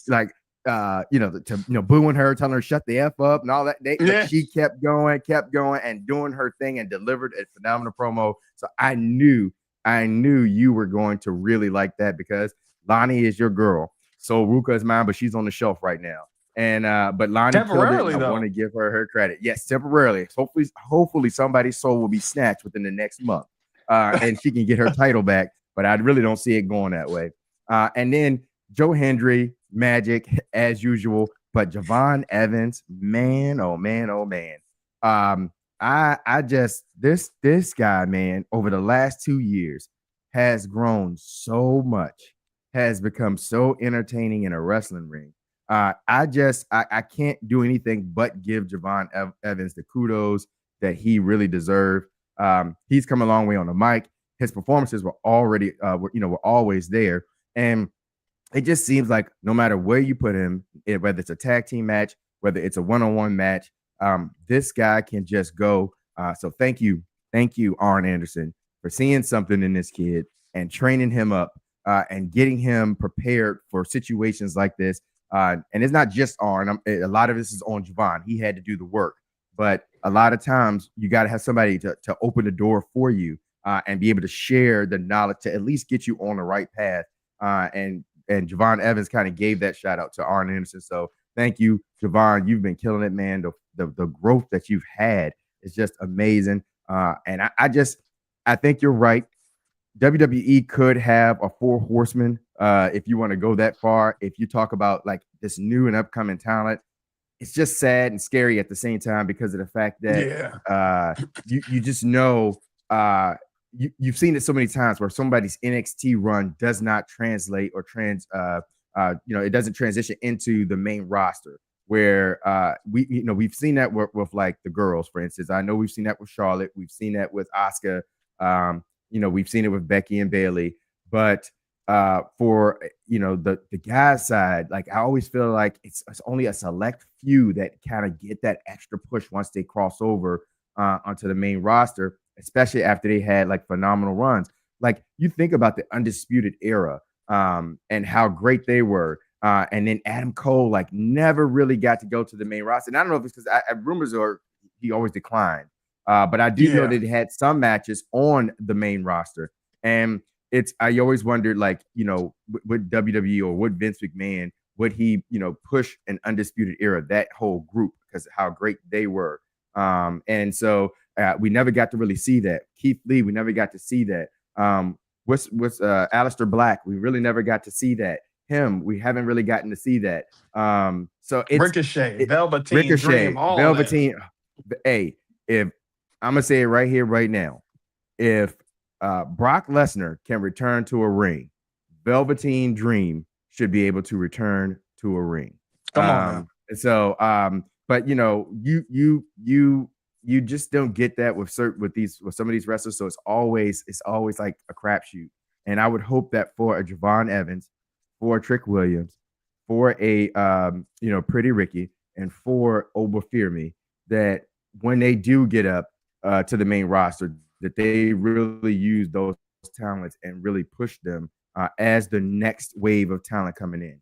like booing her, telling her shut the F up and all that. But she kept going and doing her thing and delivered a phenomenal promo. So I knew you were going to really like that because Lonnie is your girl. So Ruka is mine, but she's on the shelf right now. And but Lonnie killed it. And I want to give her credit. Yes, temporarily. Hopefully somebody's soul will be snatched within the next month, and she can get her title back. But I really don't see it going that way. And then Joe Hendry, Magic as usual, but Javon Evans, man, oh man, oh man. I just this guy, man, over the last 2 years has grown so much, has become so entertaining in a wrestling ring. I can't do anything but give Javon Evans the kudos that he really deserved. He's come a long way on the mic. His performances were already, were always there, and it just seems like no matter where you put him, whether it's a tag team match, whether it's a one-on-one match, this guy can just go. So thank you, Arn Anderson, for seeing something in this kid and training him up and getting him prepared for situations like this. And it's not just Arn. A lot of this is on Javon. He had to do the work. But a lot of times you got to have somebody to open the door for you and be able to share the knowledge to at least get you on the right path. And Javon Evans kind of gave that shout out to Arn Anderson. So thank you, Javon. You've been killing it, man. The growth that you've had is just amazing. And I think you're right. WWE could have a 4 horsemen if you want to go that far. If you talk about like this new and upcoming talent, it's just sad and scary at the same time because of the fact that you just know you've seen it so many times where somebody's NXT run does not translate or it doesn't transition into the main roster where we've seen that with like the girls, for instance. I know we've seen that with Charlotte. We've seen that with Asuka. We've seen it with Becky and Bayley, but for the guys side, like I always feel like it's only a select few that kind of get that extra push once they cross over onto the main roster, especially after they had like phenomenal runs. Like you think about the Undisputed Era and how great they were. And then Adam Cole like never really got to go to the main roster. And I don't know if it's because rumors are he always declined. But I do know that he had some matches on the main roster. And I always wondered, like, with WWE or would Vince McMahon, would he, push an Undisputed Era, that whole group, because of how great they were. And so we never got to really see that. Keith Lee, we never got to see that. What's Aleister Black? We really never got to see that. Him, we haven't really gotten to see that. So it's
Ricochet, Velveteen Dream, all
Velveteen. Hey, if I'm gonna say it right here, right now, if Brock Lesnar can return to a ring, Velveteen Dream should be able to return to a ring.
Come on.
So, but you just don't get that with some of these wrestlers. So it's always like a crapshoot. And I would hope that for a Javon Evans, for a Trick Williams, for a Pretty Ricky, and for Oba Fear-Me, that when they do get up to the main roster, that they really use those talents and really push them as the next wave of talent coming in.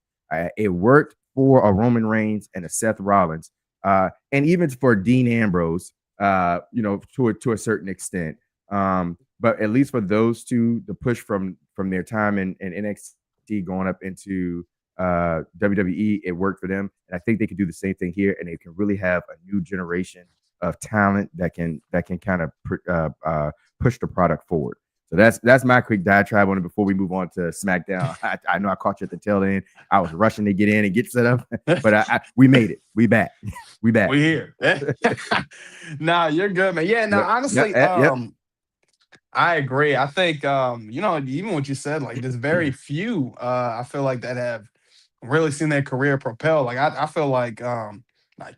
It worked for a Roman Reigns and a Seth Rollins, and even for Dean Ambrose, to a certain extent. But at least for those two, the push from their time in NXT going up into WWE, it worked for them. And I think they could do the same thing here, and they can really have a new generation of talent that can kind of push the product forward. So that's my quick diatribe on it before we move on to SmackDown. I know I caught you at the tail end. I was rushing to get in and get set up, but we made it. We back. We
here. Nah, you're good, man. Yeah, no, honestly, I agree. I think even what you said, like there's very few I feel like that have really seen their career propel. Like I feel like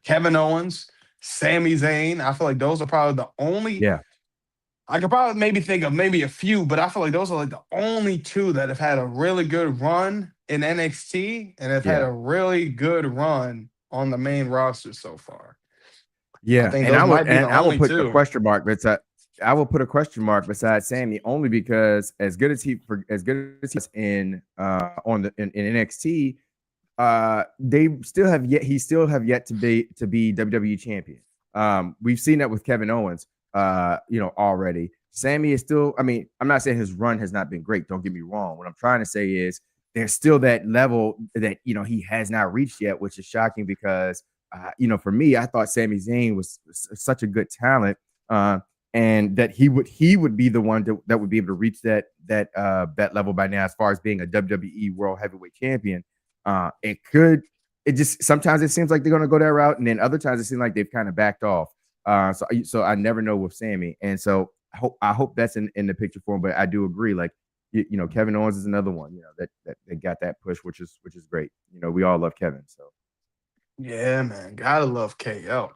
Kevin Owens, Sami Zayn. I feel like those are probably the only.
Yeah.
I could probably maybe think of maybe a few, but I feel like those are like the only two that have had a really good run in NXT and have had
Yeah.
a really good run on the main roster so far. I
Yeah.
think
And
those
I would
might be
and
the
I will
only
put a
two.
question mark beside I will put a question mark beside Sammy only because as good as he was in in NXT, they still have yet he still have yet to be WWE champion. We've seen that with Kevin Owens, already. Sammy is still, I mean, I'm not saying his run has not been great. Don't get me wrong. What I'm trying to say is there's still that level that he has not reached yet, which is shocking because for me, I thought Sami Zayn was such a good talent, and that he would be the one that would be able to reach that level by now, as far as being a WWE World Heavyweight Champion. It just sometimes it seems like they're going to go that route, and then other times it seems like they've kind of backed off. So I never know with Sammy, and so I hope that's in the picture for him. But I do agree, like Kevin Owens is another one, that got that push, which is great. We all love Kevin, so
Yeah, man, gotta love KO.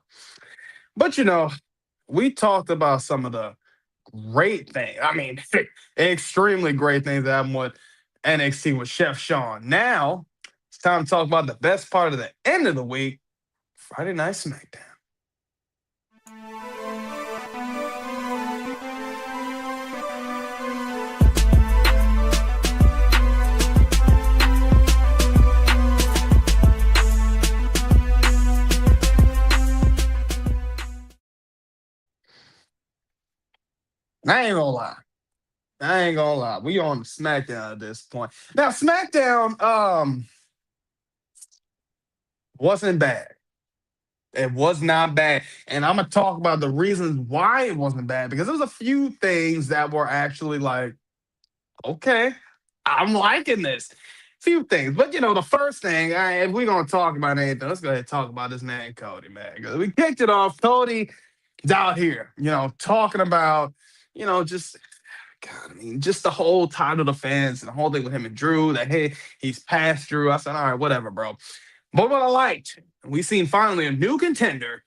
But we talked about some of the great things. I mean, extremely great things that happened with NXT with Chef Sean. Now it's time to talk about the best part of the end of the week, Friday Night SmackDown. I ain't gonna lie. I ain't gonna lie. We on SmackDown at this point. Now, SmackDown wasn't bad. It was not bad. And I'm gonna talk about the reasons why it wasn't bad because there was a few things that were actually like, okay, I'm liking this. Few things. But the first thing, if we're gonna talk about anything, let's go ahead and talk about this man, Cody, man. 'Cause we kicked it off. Cody's out here, talking about, just God, I mean, just the whole time of the fans and the whole thing with him and Drew, that hey, he's past Drew. I said, all right, whatever, bro. But what I liked, we seen finally a new contender,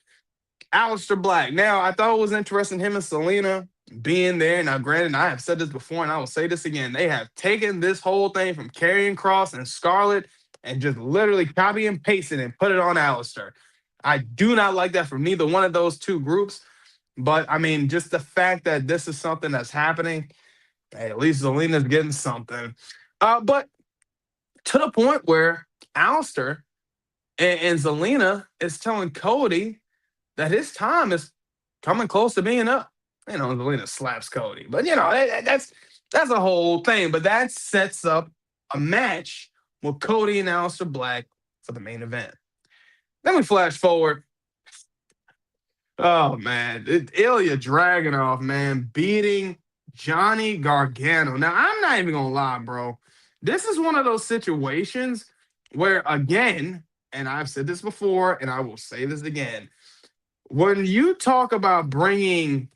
Aleister Black. Now, I thought it was interesting him and Selena being there. Now, granted, I have said this before and I will say this again. They have taken this whole thing from Karrion Kross and Scarlett and just literally copy and paste it and put it on Aleister. I do not like that from neither one of those two groups. But I mean, just the fact that this is something that's happening, hey, at least Zelina's getting something. But to the point where Alistair and Zelina is telling Cody that his time is coming close to being up. Zelina slaps Cody, but that's a whole thing. But that sets up a match with Cody and Aleister Black for the main event. Then we flash forward. Oh man, Ilya Dragunov, man, beating Johnny Gargano. Now I'm not even gonna lie, bro. This is one of those situations where, again, and I've said this before, and I will say this again. When you talk about bringing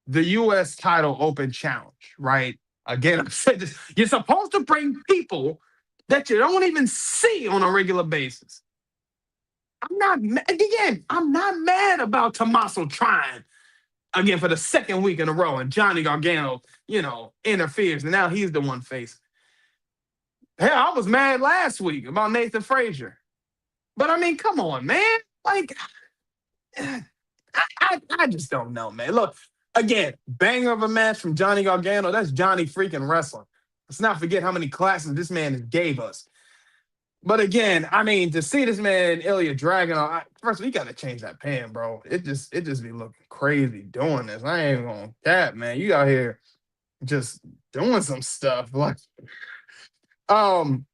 the U.S. title open challenge, right? Again, I've said this. You're supposed to bring people that you don't even see on a regular basis. I'm not mad about Tommaso trying again for the second week in a row, and Johnny Gargano, interferes, and now he's the one facing. Hell, I was mad last week about Nathan Frazier. But I mean, come on, man. Like, I just don't know, man. Look, again, banger of a match from Johnny Gargano. That's Johnny freaking wrestling. Let's not forget how many classes this man gave us. But again, I mean, to see this man Ilya Dragunov, first we got to change that pan, bro. It just be looking crazy doing this. I ain't gonna cap, man. You out here just doing some stuff like, um.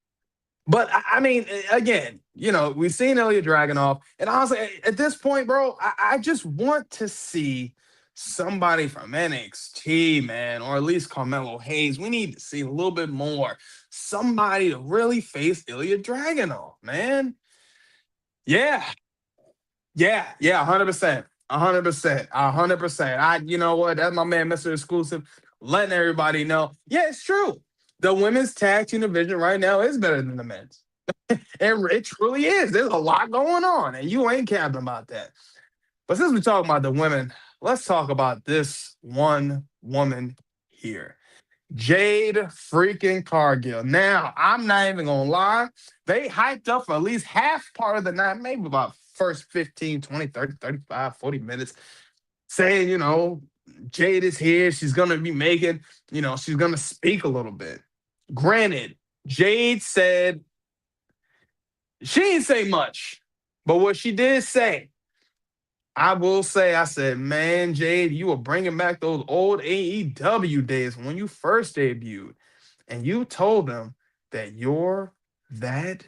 But I mean, again, we've seen Ilya Dragunov, and honestly, at this point, bro, I just want to see somebody from NXT, man, or at least Carmelo Hayes. We need to see a little bit more. Somebody to really face Ilya Dragunov, man. Yeah, yeah, 100%. 100%. 100%. You know what? That's my man, Mr. Exclusive, letting everybody know. Yeah, it's true. The women's tag team division right now is better than the men's. It truly is. There's a lot going on, and you ain't capping about that. But since we're talking about the women, let's talk about this one woman here. Jade freaking Cargill. Now, I'm not even gonna lie. They hyped up for at least half part of the night, maybe about first 15, 20, 30, 35, 40 minutes, saying, Jade is here. She's gonna be making, she's gonna speak a little bit. Granted, Jade said she didn't say much, but what she did say, I will say, I said, man, Jade, you were bringing back those old AEW days when you first debuted, and you told them that you're that.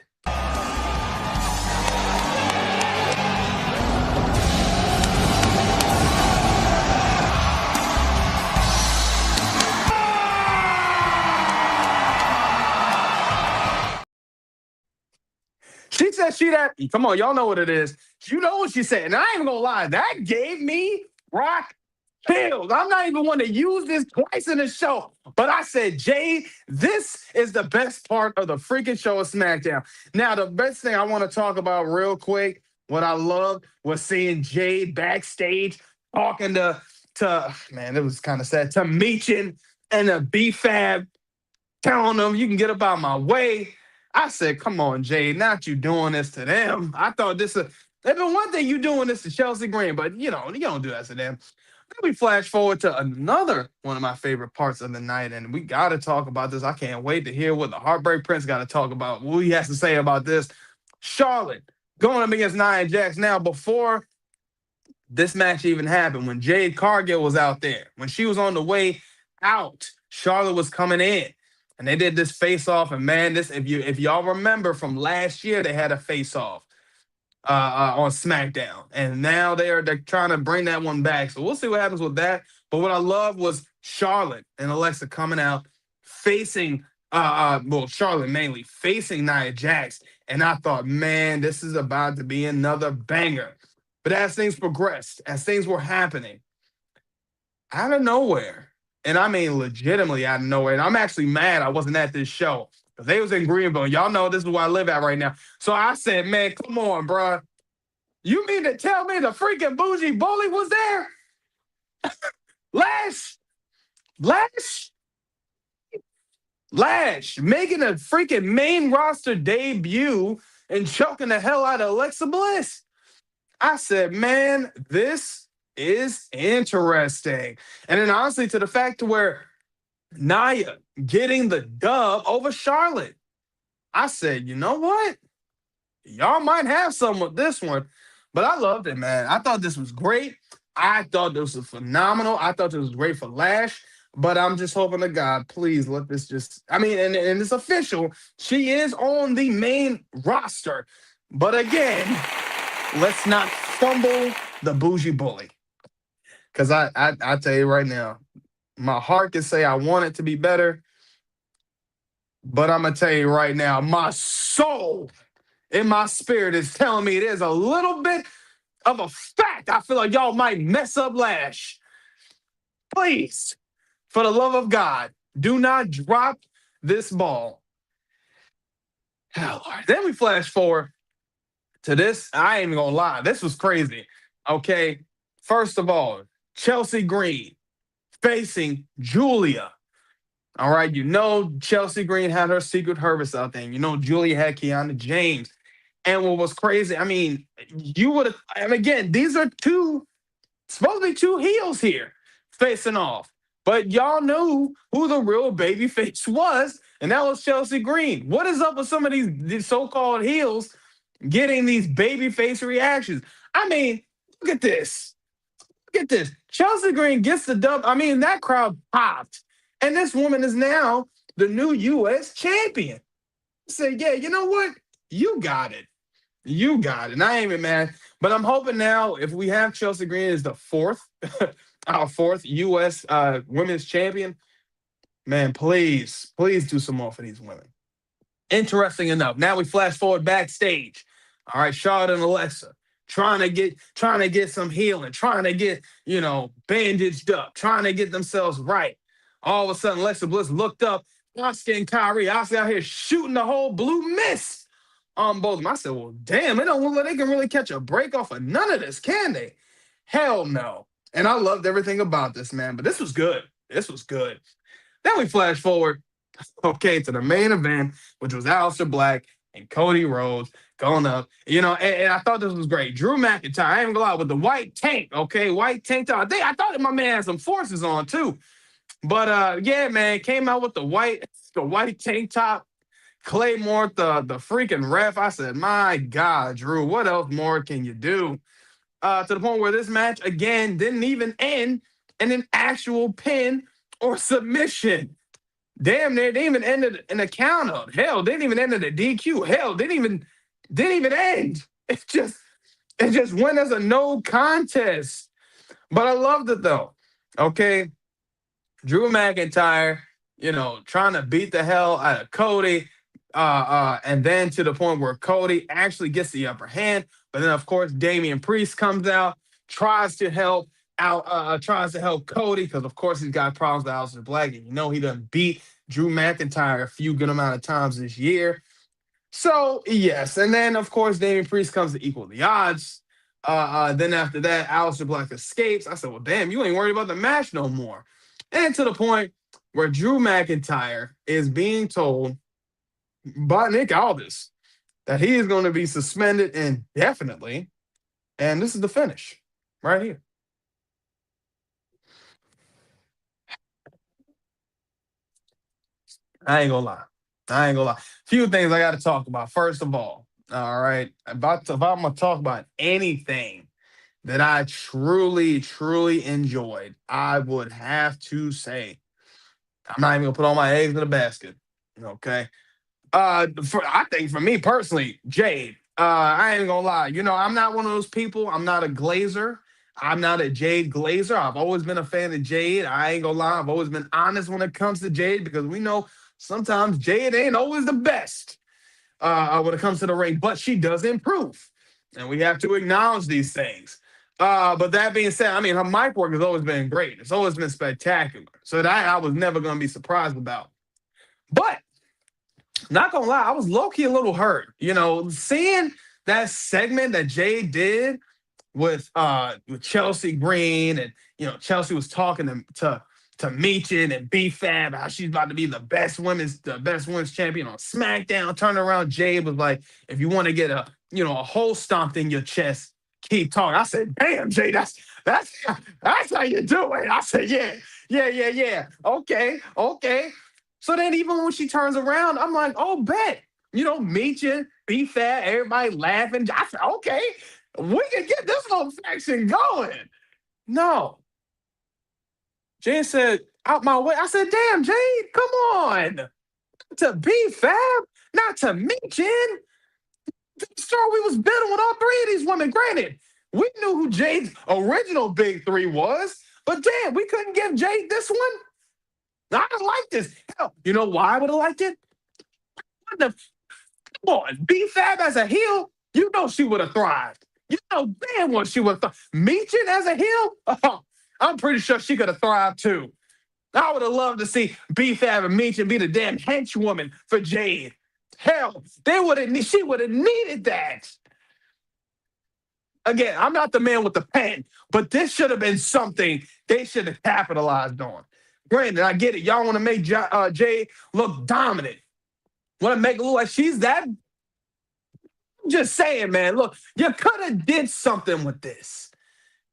She said she that. Come on, y'all know what it is. You know what she said. And I ain't even gonna lie, that gave me rock chills. I'm not even want to use this twice in the show. But I said, Jade, this is the best part of the freaking show of SmackDown. Now, the best thing I want to talk about real quick, what I loved was seeing Jade backstage talking to man, it was kind of sad, to Meechin and the B-Fab, telling them you can get up out my way. I said, come on, Jade, not you doing this to them. I thought this was, there's been one thing you doing this to Chelsea Green, but you don't do that to them. Then we flash forward to another one of my favorite parts of the night, and we got to talk about this. I can't wait to hear what the Heartbreak Prince got to talk about, what he has to say about this. Charlotte going up against Nia Jax. Now, before this match even happened, when Jade Cargill was out there, when she was on the way out, Charlotte was coming in. And they did this face-off, and man, this if y'all remember from last year, they had a face-off on SmackDown, and now they're trying to bring that one back. So we'll see what happens with that. But what I love was Charlotte and Alexa coming out facing, Charlotte mainly facing Nia Jax, and I thought, man, this is about to be another banger. But as things progressed, as things were happening, out of nowhere. And I mean legitimately out of nowhere. And I'm actually mad I wasn't at this show because they was in Greenville. Y'all know this is where I live at right now. So I said, man, come on, bro. You mean to tell me the freaking bougie bully was there? Lash, making a freaking main roster debut and choking the hell out of Alexa Bliss. I said, man, this is interesting. And then honestly, to the fact to where Nia getting the dub over Charlotte, I said, you know what? Y'all might have some with this one. But I loved it, man. I thought this was great. I thought this was phenomenal. I thought this was great for Lash. But I'm just hoping to God, please let this just, and it's official. She is on the main roster. But again, let's not fumble the bougie bully. Because I tell you right now, my heart can say I want it to be better. But I'm going to tell you right now, my soul in my spirit is telling me there's a little bit of a fact. I feel like y'all might mess up Lash. Please, for the love of God, do not drop this ball. Oh, Lord. Then we flash forward to this. I ain't even going to lie. This was crazy. Okay. First of all, Chelsea Green facing Julia. All right. Chelsea Green had her Secret Service out there. Julia had Kiana James. And what was crazy, you would have, and again, these are supposed to be two heels here facing off. But y'all knew who the real babyface was, and that was Chelsea Green. What is up with some of these so-called heels getting these babyface reactions? Look at this. Look at this. Chelsea Green gets the dub. That crowd popped. And this woman is now the new U.S. champion. Say, yeah, you know what? You got it. You got it. And I ain't even mad. But I'm hoping now if we have Chelsea Green as our fourth U.S. Women's champion, man, please do some more for these women. Interesting enough. Now we flash forward backstage. All right, Charlotte and Alexa trying to get some healing, trying to get, bandaged up, trying to get themselves right. All of a sudden, Alexa Bliss looked up, Asuka and Kyrie. Asuka out here shooting the whole blue mist on both of them. I said, well, damn, it don't look like they can really catch a break off of none of this, can they? Hell no. And I loved everything about this, man. But this was good. This was good. Then we flash forward, okay, to the main event, which was Aleister Black and Cody Rhodes going up. And I thought this was great. Drew McIntyre, I ain't gonna lie, with the white tank, okay, white tank top. I thought that my man had some forces on too. But yeah, man, came out with the white tank top. Claymore, the freaking ref. I said, my God, Drew, what else more can you do? To the point where this match again didn't even end in an actual pin or submission. Damn, they didn't even end it in a count out. Hell, they didn't even end it at DQ. Hell, didn't even end. It just went as a no contest. But I loved it though. Okay. Drew McIntyre, trying to beat the hell out of Cody. And then to the point where Cody actually gets the upper hand. But then, of course, Damian Priest comes out, tries to help Cody because, of course, he's got problems with Aleister Black. And he done beat Drew McIntyre a few good amount of times this year. So, yes. And then, of course, Damian Priest comes to equal the odds. Then after that, Aleister Black escapes. I said, well, damn, you ain't worried about the match no more. And to the point where Drew McIntyre is being told by Nick Aldis that he is going to be suspended indefinitely. And this is the finish right here. I ain't gonna lie. Few things I got to talk about. First of all right, if I'm gonna talk about anything that I truly, truly enjoyed, I would have to say I'm not even gonna put all my eggs in a basket. Okay. I think for me personally, Jade. I ain't gonna lie. I'm not one of those people. I'm not a Glazer. I'm not a Jade Glazer. I've always been a fan of Jade. I ain't gonna lie. I've always been honest when it comes to Jade because we know sometimes Jade ain't always the best when it comes to the ring, but she does improve, and we have to acknowledge these things. But that being said, I mean, her mic work has always been great. It's always been spectacular. So that I was never gonna be surprised about. But not gonna lie, I was low-key a little hurt. Seeing that segment that Jay did with Chelsea Green, and Chelsea was talking to Meechin and B-Fab, how she's about to be the best women's champion on SmackDown. Turning around, Jade was like, if you want to get a hole stomped in your chest, keep talking. I said, damn, Jade, that's how you do it. I said, yeah. Okay. So then even when she turns around, I'm like, oh, bet. Meechin, B-Fab, everybody laughing. I said, okay, we can get this little faction going. No. Jade said, out my way. I said, damn, Jade, come on. To B-Fab, not to Meechin. The story we was building with all three of these women. Granted, we knew who Jade's original big three was, but damn, we couldn't give Jade this one. I didn't like this. Hell, you know why I would have liked it? Come on, B-Fab as a heel, she would have thrived. Damn well she would have thrived. Meechin as a heel, I'm pretty sure she could have thrived too. I would have loved to see B-Fab and Meechin be the damn henchwoman for Jade. Hell, she would have needed that. Again, I'm not the man with the pen, but this should have been something they should have capitalized on. Granted, I get it. Y'all want to make Jade look dominant. Want to make it look like she's that. I'm just saying, man. Look, you could have did something with this.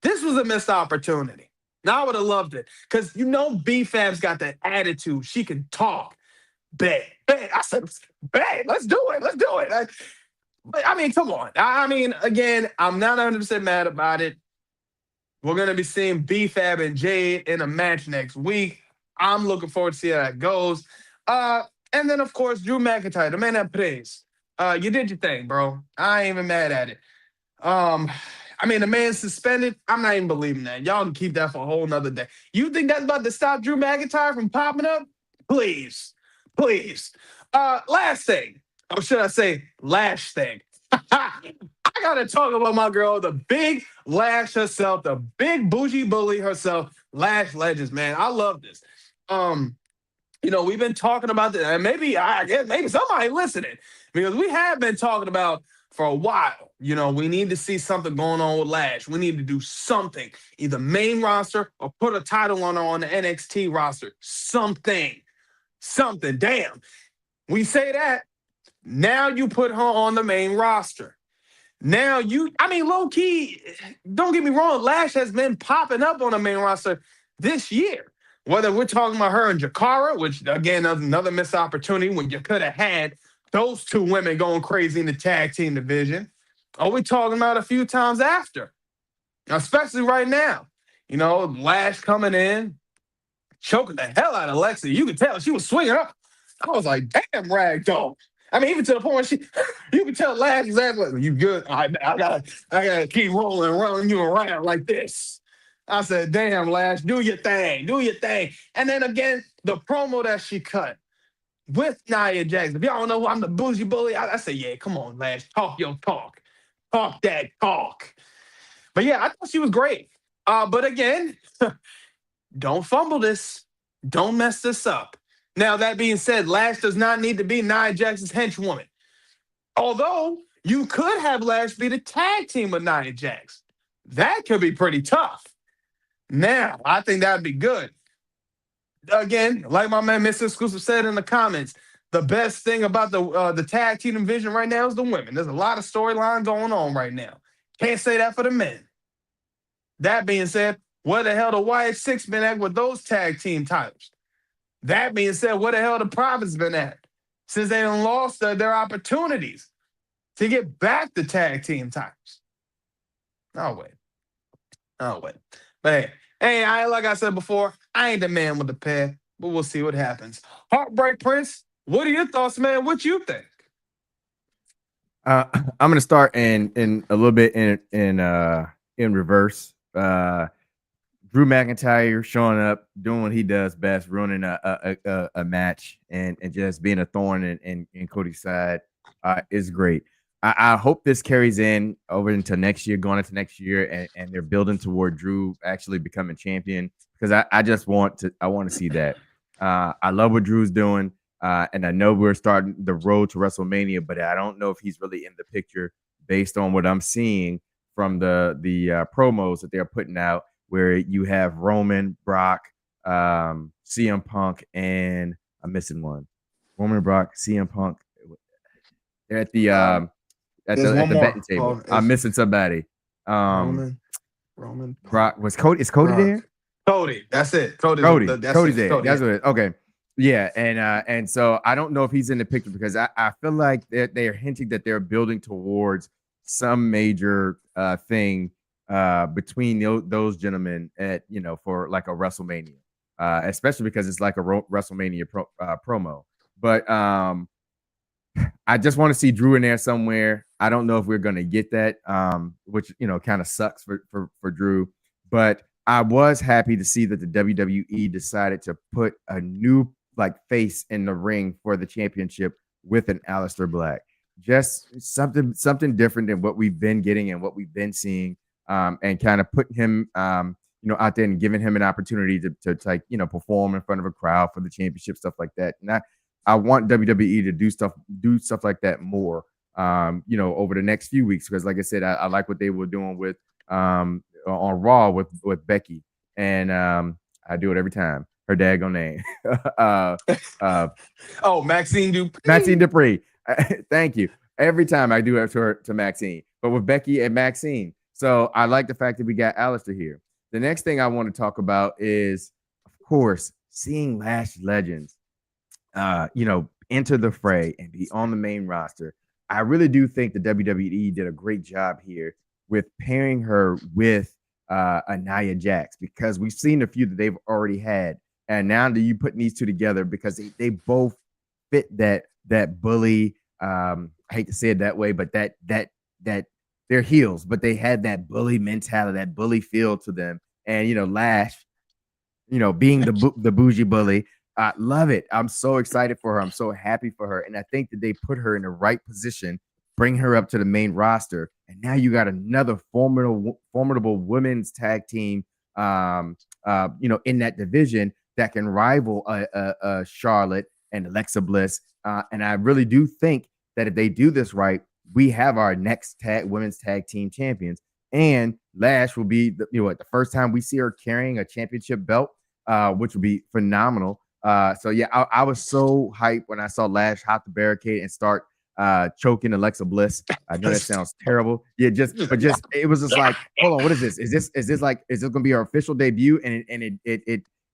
This was a missed opportunity. Now I would have loved it because B-Fab's got that attitude. She can talk. Bet. I said, bet. Let's do it. I mean, come on. I mean, again, I'm not 100% mad about it. We're going to be seeing B-Fab and Jade in a match next week. I'm looking forward to see how that goes. And then, of course, Drew McIntyre, the man that plays. You did your thing, bro. I ain't even mad at it. I mean, the man's suspended. I'm not even believing that. Y'all can keep that for a whole nother day. You think that's about to stop Drew McIntyre from popping up? Please. Last thing. Or should I say last thing? I gotta talk about my girl, the big Lash herself, the big bougie bully herself, Lash Legends, man. I love this. we've been talking about this, and I guess maybe somebody listening, because we have been talking about for a while. We need to see something going on with Lash. We need to do something, either main roster or put a title on her on the NXT roster. Something. Damn. We say that. Now you put her on the main roster. Now low key, don't get me wrong, Lash has been popping up on the main roster this year. Whether we're talking about her and Jakara, which again, another missed opportunity when you could have had those two women going crazy in the tag team division. Or we talking about a few times after, especially right now. Lash coming in, choking the hell out of Lexi. You could tell she was swinging up. I was like, damn, ragdoll. Even to the point you could tell Lash exactly, you good? I gotta keep running you around like this. I said, damn, Lash, do your thing. And then again, the promo that she cut with Nia Jax. If y'all don't know who I'm, the bougie bully, I said, yeah, come on, Lash, talk your talk. Talk that talk. But yeah, I thought she was great. But again, don't fumble this. Don't mess this up. Now, that being said, Lash does not need to be Nia Jax's henchwoman. Although, you could have Lash be the tag team with Nia Jax. That could be pretty tough. Now, I think that would be good. Again, like my man Mr. Xclusive said in the comments, the best thing about the tag team division right now is the women. There's a lot of storyline going on right now. Can't say that for the men. That being said, where the hell the Wyatt Six been at with those tag team titles? That being said, where the hell the Profits been at since they done lost their opportunities to get back the tag team titles? I'll wait. But hey, like I said before, I ain't the man with the pair, but we'll see what happens. Heartbreak Prince, what are your thoughts, man? What you think?
I'm gonna start in a little bit in reverse. Drew McIntyre showing up, doing what he does best, ruining a match and just being a thorn in Cody's side is great. I hope this carries in over into next year, going into next year, and they're building toward Drew actually becoming champion, because I just want to see that. I love what Drew's doing, and I know we're starting the road to WrestleMania, but I don't know if he's really in the picture based on what I'm seeing from the promos that they're putting out, where you have Roman, Brock, CM Punk, and I'm missing one. Roman, Brock, CM Punk. They're at the betting table. I'm missing somebody.
Roman,
Brock. Is Cody
Brock.
there?
Cody, that's it. Cody's
there. That's what it. Okay. Yeah, and so I don't know if he's in the picture, because I feel like they're hinting that they're building towards some major thing between those gentlemen for like a WrestleMania, especially because it's like a WrestleMania promo. But I just want to see Drew in there somewhere. I don't know if we're going to get that, which kind of sucks for Drew. But I was happy to see that the WWE decided to put a new face in the ring for the championship with an Aleister Black. Just something different than what we've been getting and what we've been seeing. And kind of putting him, out there and giving him an opportunity to perform in front of a crowd for the championship, stuff like that. And I want WWE to do stuff like that more, over the next few weeks, because like I said, I like what they were doing with on Raw with Becky, and I do it every time. Her daggone name.
Maxine Dupree.
Maxine Dupree. Thank you. Every time I do it to Maxine, but with Becky and Maxine. So I like the fact that we got Aleister here. The next thing I want to talk about is, of course, seeing Lash Legends, enter the fray and be on the main roster. I really do think the WWE did a great job here with pairing her with a Nia Jax, because we've seen a few that they've already had, and now that you putting these two together, because they both fit that bully. I hate to say it that way, but that they're heels, but they had that bully mentality, that bully feel to them. And Lash, being the bougie bully, I love it. I'm so excited for her. I'm so happy for her, and I think that they put her in the right position, bring her up to the main roster, and now you got another formidable women's tag team, in that division. that can rival Charlotte and Alexa Bliss. And I really do think that if they do this right, we have our next women's tag team champions. And Lash will be the first time we see her carrying a championship belt, which would be phenomenal. So yeah, I was so hyped when I saw Lash hop the barricade and start choking Alexa Bliss. I know that sounds terrible. Yeah, it was just like, hold on, what is this? Is this gonna be our official debut? And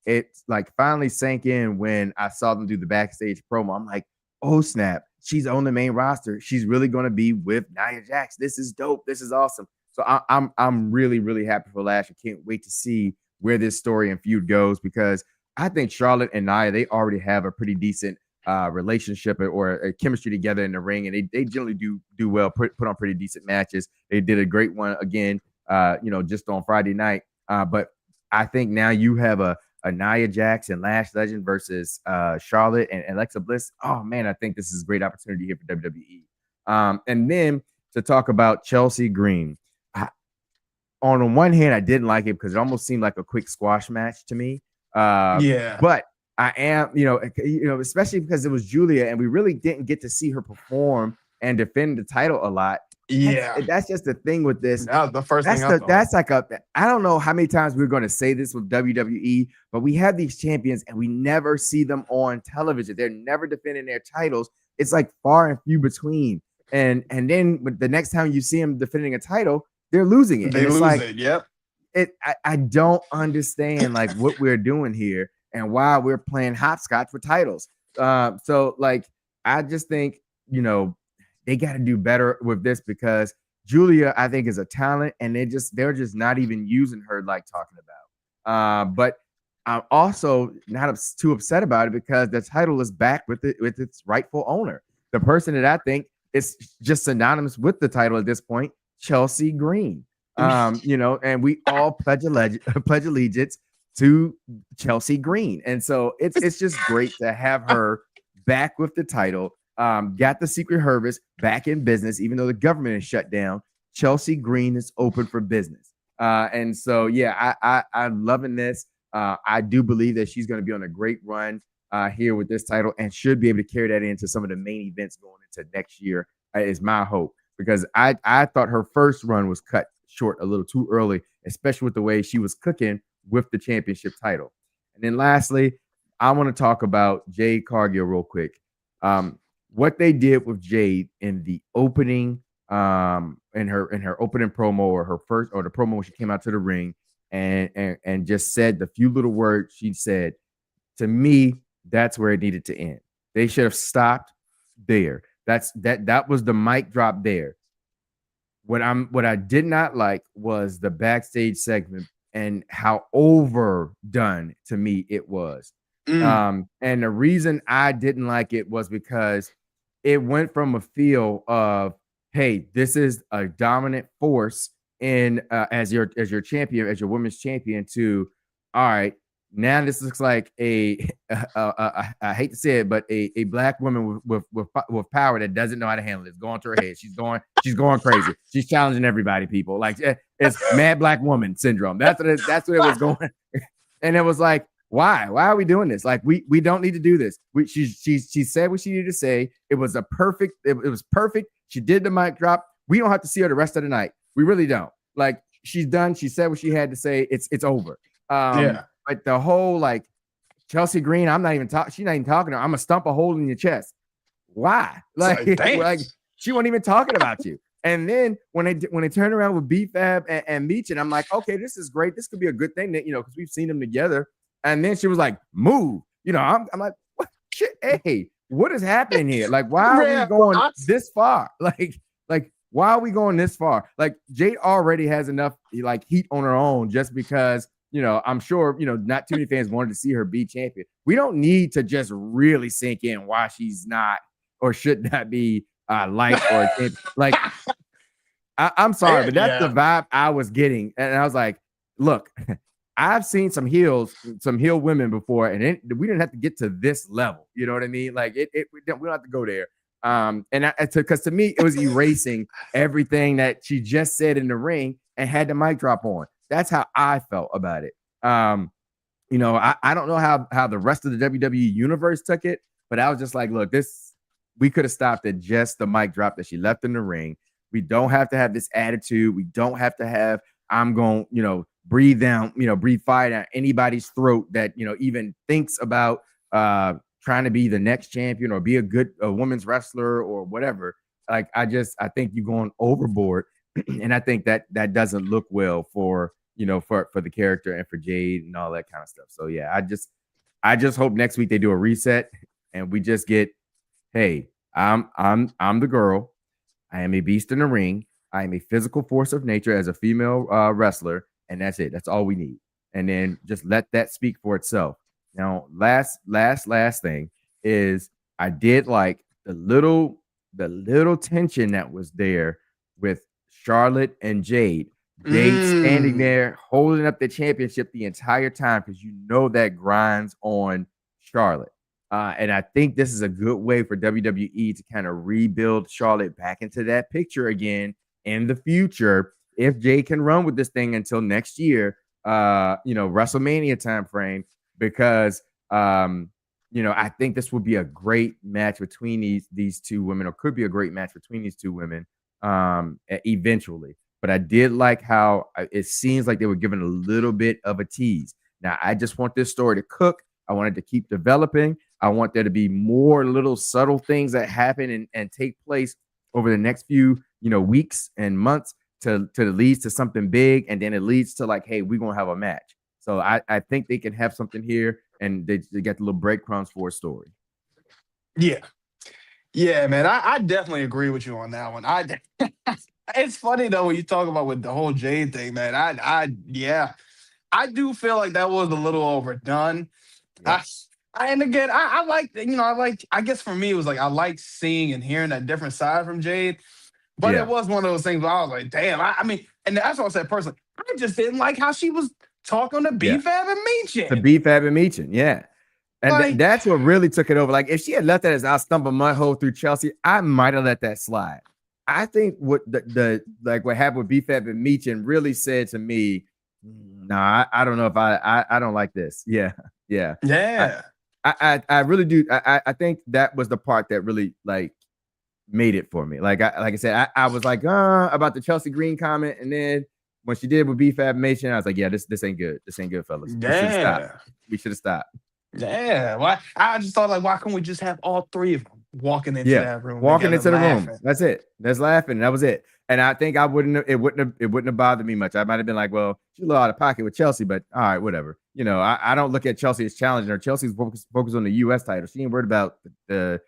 it like finally sank in when I saw them do the backstage promo. I'm like, oh snap, she's on the main roster. She's really gonna be with Nia Jax. This is dope. This is awesome. So I'm really, really happy for Lash. I can't wait to see where this story and feud goes, because I think Charlotte and Nia, they already have a pretty decent relationship or a chemistry together in the ring, and they generally do well, put on pretty decent matches. They did a great one again, just on Friday night. But I think now you have a Nia Jax and Lash Legend versus Charlotte and Alexa Bliss. Oh man, I think this is a great opportunity here for WWE. And then to talk about Chelsea Green. On the one hand, I didn't like it because it almost seemed like a quick squash match to me. But I am, especially because it was Julia and we really didn't get to see her perform and defend the title a lot.
Yeah,
that's just the thing with this.
That was the first thing.
That's like I don't know how many times we're going to say this with WWE, but we have these champions and we never see them on television. They're never defending their titles. It's like far and few between. And then the next time you see them defending a title, they're losing it.
They lose it. Yep.
I don't understand like what we're doing here and why we're playing hopscotch with titles. So like I just think they got to do better with this, because Julia, I think, is a talent, and they're just not even using her like talking about. But I'm also not too upset about it because the title is back with its rightful owner, the person that I think is just synonymous with the title at this point, Chelsea Green. And we all pledge allegiance to Chelsea Green. And so it's just great to have her back with the title. Got the Secret Service back in business, even though the government is shut down. Chelsea Green is open for business. And so, yeah, I'm loving this. I do believe that she's going to be on a great run here with this title and should be able to carry that into some of the main events going into next year, is my hope. Because I thought her first run was cut short a little too early, especially with the way she was cooking with the championship title. And then lastly, I want to talk about Jade Cargill real quick. What they did with Jade in the opening, in her opening promo, or the promo when she came out to the ring and just said the few little words she said, to me, that's where it needed to end. They should have stopped there. That was the mic drop there. What I did not like was the backstage segment and how overdone to me it was. And the reason I didn't like it was because it went from a feel of, hey, this is a dominant force in as your champion, as your women's champion, to, all right, now this looks like I hate to say it, but a black woman with power that doesn't know how to handle it. It's going to her head. She's going crazy. She's challenging everybody, people. Like, it's mad black woman syndrome. That's what it was going. And it was like, why are we doing this? Like, we don't need to do this. She said what she needed to say. It was perfect. It was perfect. She did the mic drop. We don't have to see her the rest of the night. We really don't. Like, she's done. She said what she had to say. It's over.
Yeah.
But the whole, like, Chelsea Green, she's not even talking to her. I'm gonna stump a hole in your chest. Why? Like she wasn't even talking about you. And then when they turn around with B-Fab and Meechin, I'm like, okay, this is great. This could be a good thing that, because we've seen them together. And then she was like, move. I'm like, what shit? Hey, what is happening here? Like, why are we going this far? Like, why are we going this far? Like, Jade already has enough like heat on her own just because, I'm sure, not too many fans wanted to see her be champion. We don't need to just really sink in why she's not or should not be liked or like. I'm sorry, but that's the vibe I was getting, and I was like, look, I've seen some heel women before, and we didn't have to get to this level. You know what I mean? Like, we don't have to go there. Because to me, it was erasing everything that she just said in the ring and had the mic drop on. That's how I felt about it. you know, I don't know how the rest of the WWE universe took it, but I was just like, look, this we could have stopped at just the mic drop that she left in the ring. We don't have to have this attitude. We don't have to have I'm going, you know, breathe down, you know, breathe fire down anybody's throat that, you know, even thinks about trying to be the next champion or be a women's wrestler or whatever. Like I think you're going overboard, and I think that doesn't look well for for the character and for Jade and all that kind of stuff. So yeah, I just hope next week they do a reset and we just get, hey, I'm the girl. I am a beast in the ring. I am a physical force of nature as a female wrestler, and that's it. That's all we need. And then just let that speak for itself. Now, last thing is I did like the little tension that was there with Charlotte and Jade. Jade standing there holding up the championship the entire time because you know that grinds on Charlotte. And I think this is a good way for WWE to kind of rebuild Charlotte back into that picture again in the future. If Jay can run with this thing until next year, WrestleMania time frame, because I think this would be a great match between these two women, or could be a great match between these two women eventually. But I did like how it seems like they were given a little bit of a tease. Now, I just want this story to cook. I want it to keep developing. I want there to be more little subtle things that happen and take place over the next few, weeks and months to leads to something big. And then it leads to like, hey, we're going to have a match. So I think they can have something here, and they get the little breadcrumbs for a story.
Yeah. Yeah, man. I definitely agree with you on that one. It's funny though when you talk about with the whole Jade thing, man. Yeah. I do feel like that was a little overdone.
Yeah.
And again, I like, I guess for me, it was like, I like seeing and hearing that different side from Jade. But it
Yeah.
was one of those things where I was like, damn, I mean, and that's what I said personally. I just didn't like how she was talking to
Yeah.
BFAB and
To
Meechin.
BFAB and Meechin. Yeah. And
Like,
that's what really took it over. Like, if she had left that as I'll stump a mud hole through Chelsea, I might have let that slide. I think what what happened with BFAB and Meechin really said to me, nah, I don't know if I don't like this. Yeah. Yeah.
yeah.
I really do. I think that was the part that really like made it for me. Like I said, I was like about the Chelsea Green comment, and then when she did with BFAB Nation, I was like, yeah, this ain't good. This ain't good, fellas. We should have stopped.
Yeah.
We should have stopped.
Yeah. Why? I just thought like, why can't we just have all three of them walking into
Yeah,
that room
walking
together
into the room.
laughing?
That's it. That's laughing. That was it. And I think it wouldn't have bothered me much. I might have been like, well, she's a little out of pocket with Chelsea, but all right, whatever. I don't look at Chelsea as challenging her. Chelsea's focused on the US title. She ain't worried about the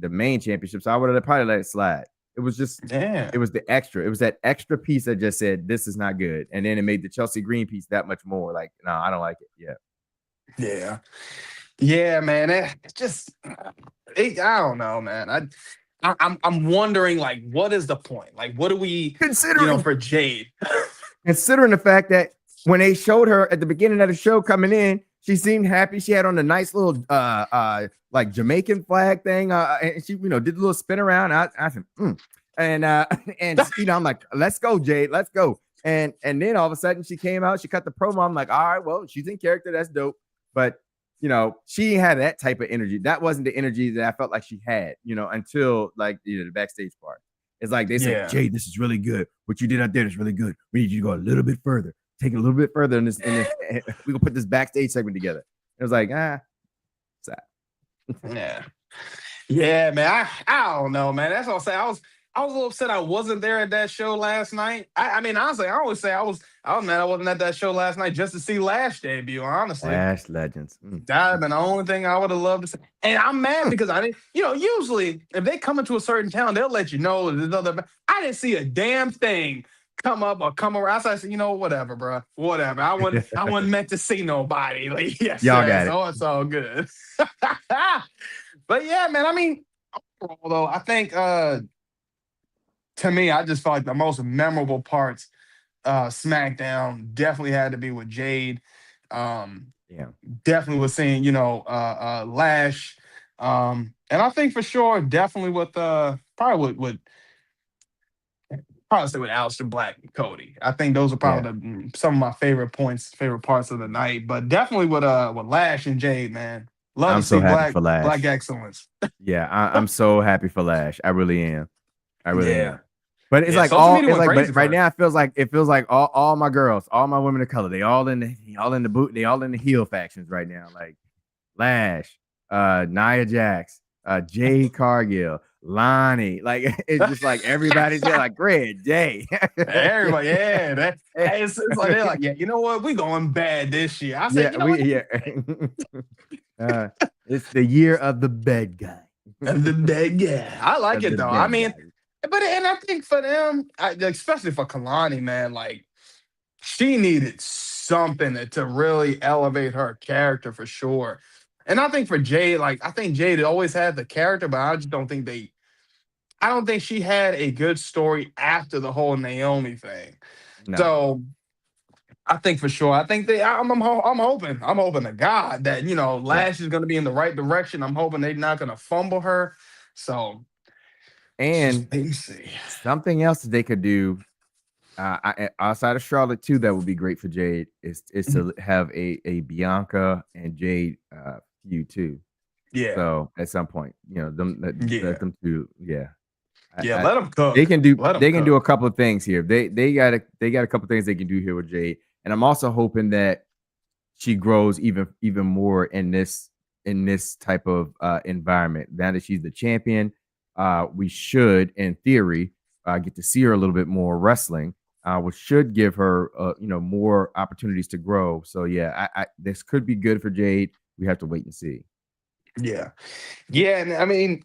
main championship. So I would have probably let it slide. It was just
Yeah.
it was the extra. It was that extra piece that just said this is not good. And then it made the Chelsea Green piece that much more like, no, I don't like it. Yeah.
Yeah. Yeah, man. It just, I don't know, man. I'm wondering, like, what is the point? Like, what do we,
Considering
for Jade?
considering the fact that when they showed her at the beginning of the show coming in, she seemed happy. She had on a nice little like Jamaican flag thing, and she did a little spin around. I said, and I'm like, let's go, Jade, let's go. And then all of a sudden she came out, she cut the promo. I'm like, all right, well, she's in character, that's dope. But she had that type of energy. That wasn't the energy that I felt like she had, until like the backstage part. It's like they said, Jade, this is really good. What you did out there is really good. We need you to go a little bit further. Take it a little bit further in this. We can put this backstage segment together. It was like, sad.
Yeah. Yeah, man. I don't know, man. That's what I'm saying. I was a little upset I wasn't there at that show last night. I mean, honestly, I always say I was mad I wasn't at that show last night just to see Lash debut, honestly.
Lash Legends.
That'd have been the only thing I would have loved to see. And I'm mad because I didn't, usually if they come into a certain town, they'll let you know there's other. I didn't see a damn thing come up or come around. So I said, whatever, bro. Whatever. I wasn't meant to see nobody. Like, yes,
y'all got it.
So it's all good. But yeah, man, I mean, overall, though, I think to me, I just felt like the most memorable parts SmackDown definitely had to be with Jade.
Yeah.
Definitely was seeing, Lash. And I think for sure, definitely with probably with probably say with Aleister Black and Cody. I think those are probably some of my favorite parts of the night. But definitely with Lash and Jade, man. Love to
I'm so
see
happy
Black
for Lash.
excellence.
Yeah, I'm so happy for Lash. I really am. I really
Yeah.
am. But it's
Yeah.
like
Social media went
but
crazy for
right
her.
now it feels like all my girls, all my women of color, they all in the boot, they all in the heel factions right now. Like Lash, Nia Jax, Jade Cargill, Lonnie. Like it's just like everybody's there, like great day.
Everybody, yeah. It's like they're like, yeah, you know what? We going bad this year. I said,
Yeah,
you know what?
It's the year of the bad guy.
The bad guy. I like
Of
it
the
though. I
bad
mean,
guy.
but and I think for them, especially for Kalani, man, like she needed something to really elevate her character for sure. And I think for Jade, like I think Jade always had the character, but I just don't think I don't think she had a good story after the whole Naomi thing.
No.
So I think for sure. I think I'm hoping to God that
Yeah.
Lash is going to be in the right direction. I'm hoping they're not going to fumble her. So just
And
wait and see.
something else that they could do outside of Charlotte too, that would be great for Jade is to have a Bianca and Jade feud too.
Yeah,
So at some point,
yeah,
let them two, yeah.
yeah.
I,
Let them
they
cook.
can do
Let them
they can do
cook.
a couple of things here. They got a couple of things they can do here with Jade, and I'm also hoping that she grows even more in this type of environment. Now that she's the champion, we should, in theory, get to see her a little bit more wrestling, which should give her more opportunities to grow. So yeah, this could be good for Jade. We have to wait and see.
Yeah, yeah. And I mean,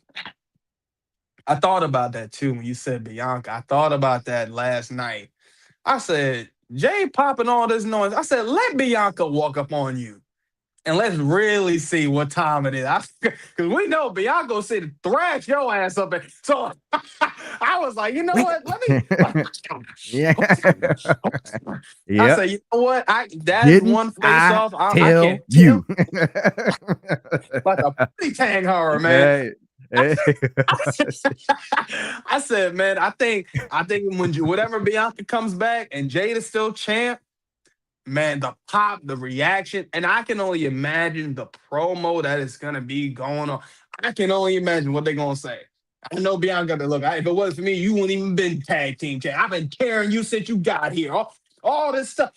I thought about that too when you said Bianca. I thought about that last night. I said, Jay popping all this noise. I said, let Bianca walk up on you. And let's really see what time it is. Because we know Bianca will sit and thrash your ass up. So I was like, you know what? Let me.
Yeah.
I
Yep.
said, you know what? That's
Didn't
one face
I
off. I
tell
can't
you?
like a pretty tang horror, man.
Hey, hey.
I said, man, I think when whatever Bianca comes back and Jade is still champ, man, the pop, the reaction, and I can only imagine the promo that is gonna be going on. I can only imagine what they're gonna say. I know Bianca to look. If it wasn't for me, you wouldn't even been tag team champ. I've been carrying you since you got here. All this stuff.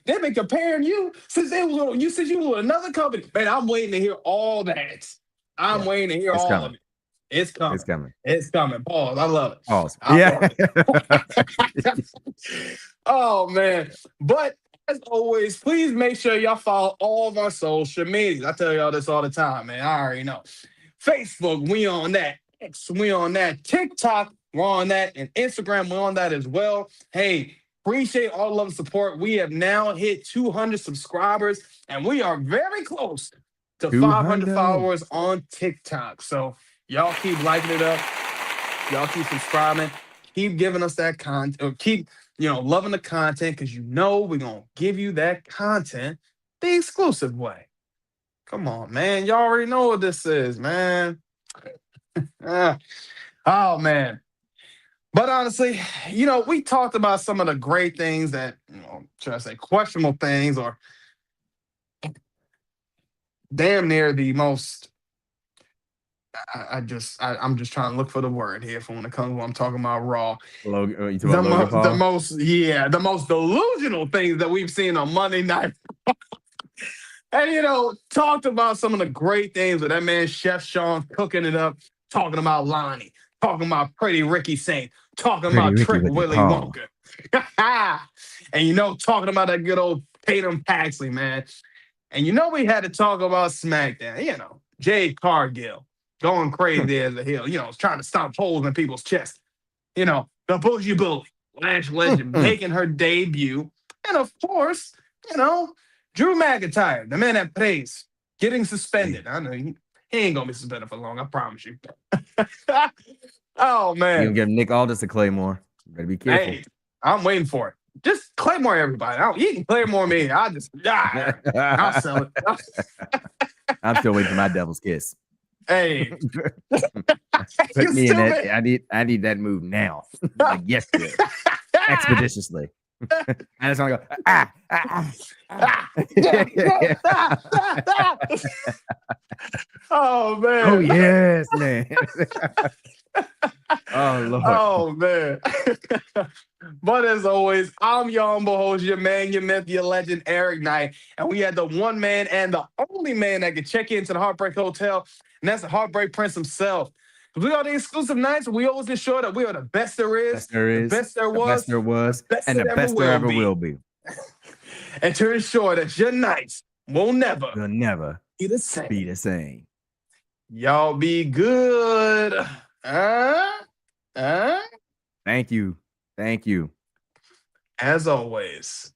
They've been comparing you since you was with another company. Man, I'm waiting to hear all that. I'm
Yeah,
waiting to hear
it's
all
coming.
of it. It's coming.
It's coming.
It's coming. Pause. I love it.
Awesome.
I
Yeah.
love it. Oh man. But as always, please make sure y'all follow all of our social medias. I tell y'all this all the time, man. I already know. Facebook, we on that. X, we on that. TikTok, we're on that. And Instagram, we're on that as well. Hey, appreciate all the love and support. We have now hit 200 subscribers, and we are very close to 500
200.
followers on TikTok. So y'all keep liking it up. Y'all keep subscribing. Keep giving us that content. Or keep loving the content, because we're gonna give you that content the exclusive way. Come on, man. Y'all already know what this is, man. Oh man. But honestly, we talked about some of the great things that, should I say, questionable things, or damn near the most. I'm just trying to look for the word here for when it comes when I'm talking about Raw.
You talking about Logan Paul?
The most delusional things that we've seen on Monday Night. And talked about some of the great things with that man Chef Sean cooking it up, talking about Lonnie, talking about Pretty Ricky Saint, talking
Pretty
about
Ricky
Trick
with the
Willy
Paul.
Wonka. And talking about that good old Tatum Paxley, man. And we had to talk about SmackDown, Jade Cargill going crazy as a heel, trying to stomp holes in people's chests. The Bougie Bully, Lash Legend, making her debut. And of course, Drew McIntyre, the man that plays, getting suspended. I know he ain't gonna be suspended for long, I promise you. Oh
You
man.
gonna give Nick Aldis a Claymore. You better be careful.
Hey, I'm waiting for it. Just Claymore everybody. You can Claymore me. I'll sell it.
I'm still waiting for my Devil's Kiss.
Hey.
Put me in that. I need that move now. Like yesterday. expeditiously. And it's gonna go
Oh man.
Oh yes, man. Oh Lord.
Oh man. But as always, I'm your humble host, your man, your myth, your legend, Eric Knight. And we had the one man and the only man that could check into the Heartbreak Hotel, and that's the Heartbreak Prince himself. We are the Exclusive Knights. We always ensure that we are the best there is,
Best there
the
is,
best there
the best
was,
there was,
the best
and the
there
best there ever
be.
will be.
And to ensure that your nights will never
Will never
be the same.
be the same.
Y'all be good.
Thank you. Thank you.
As always.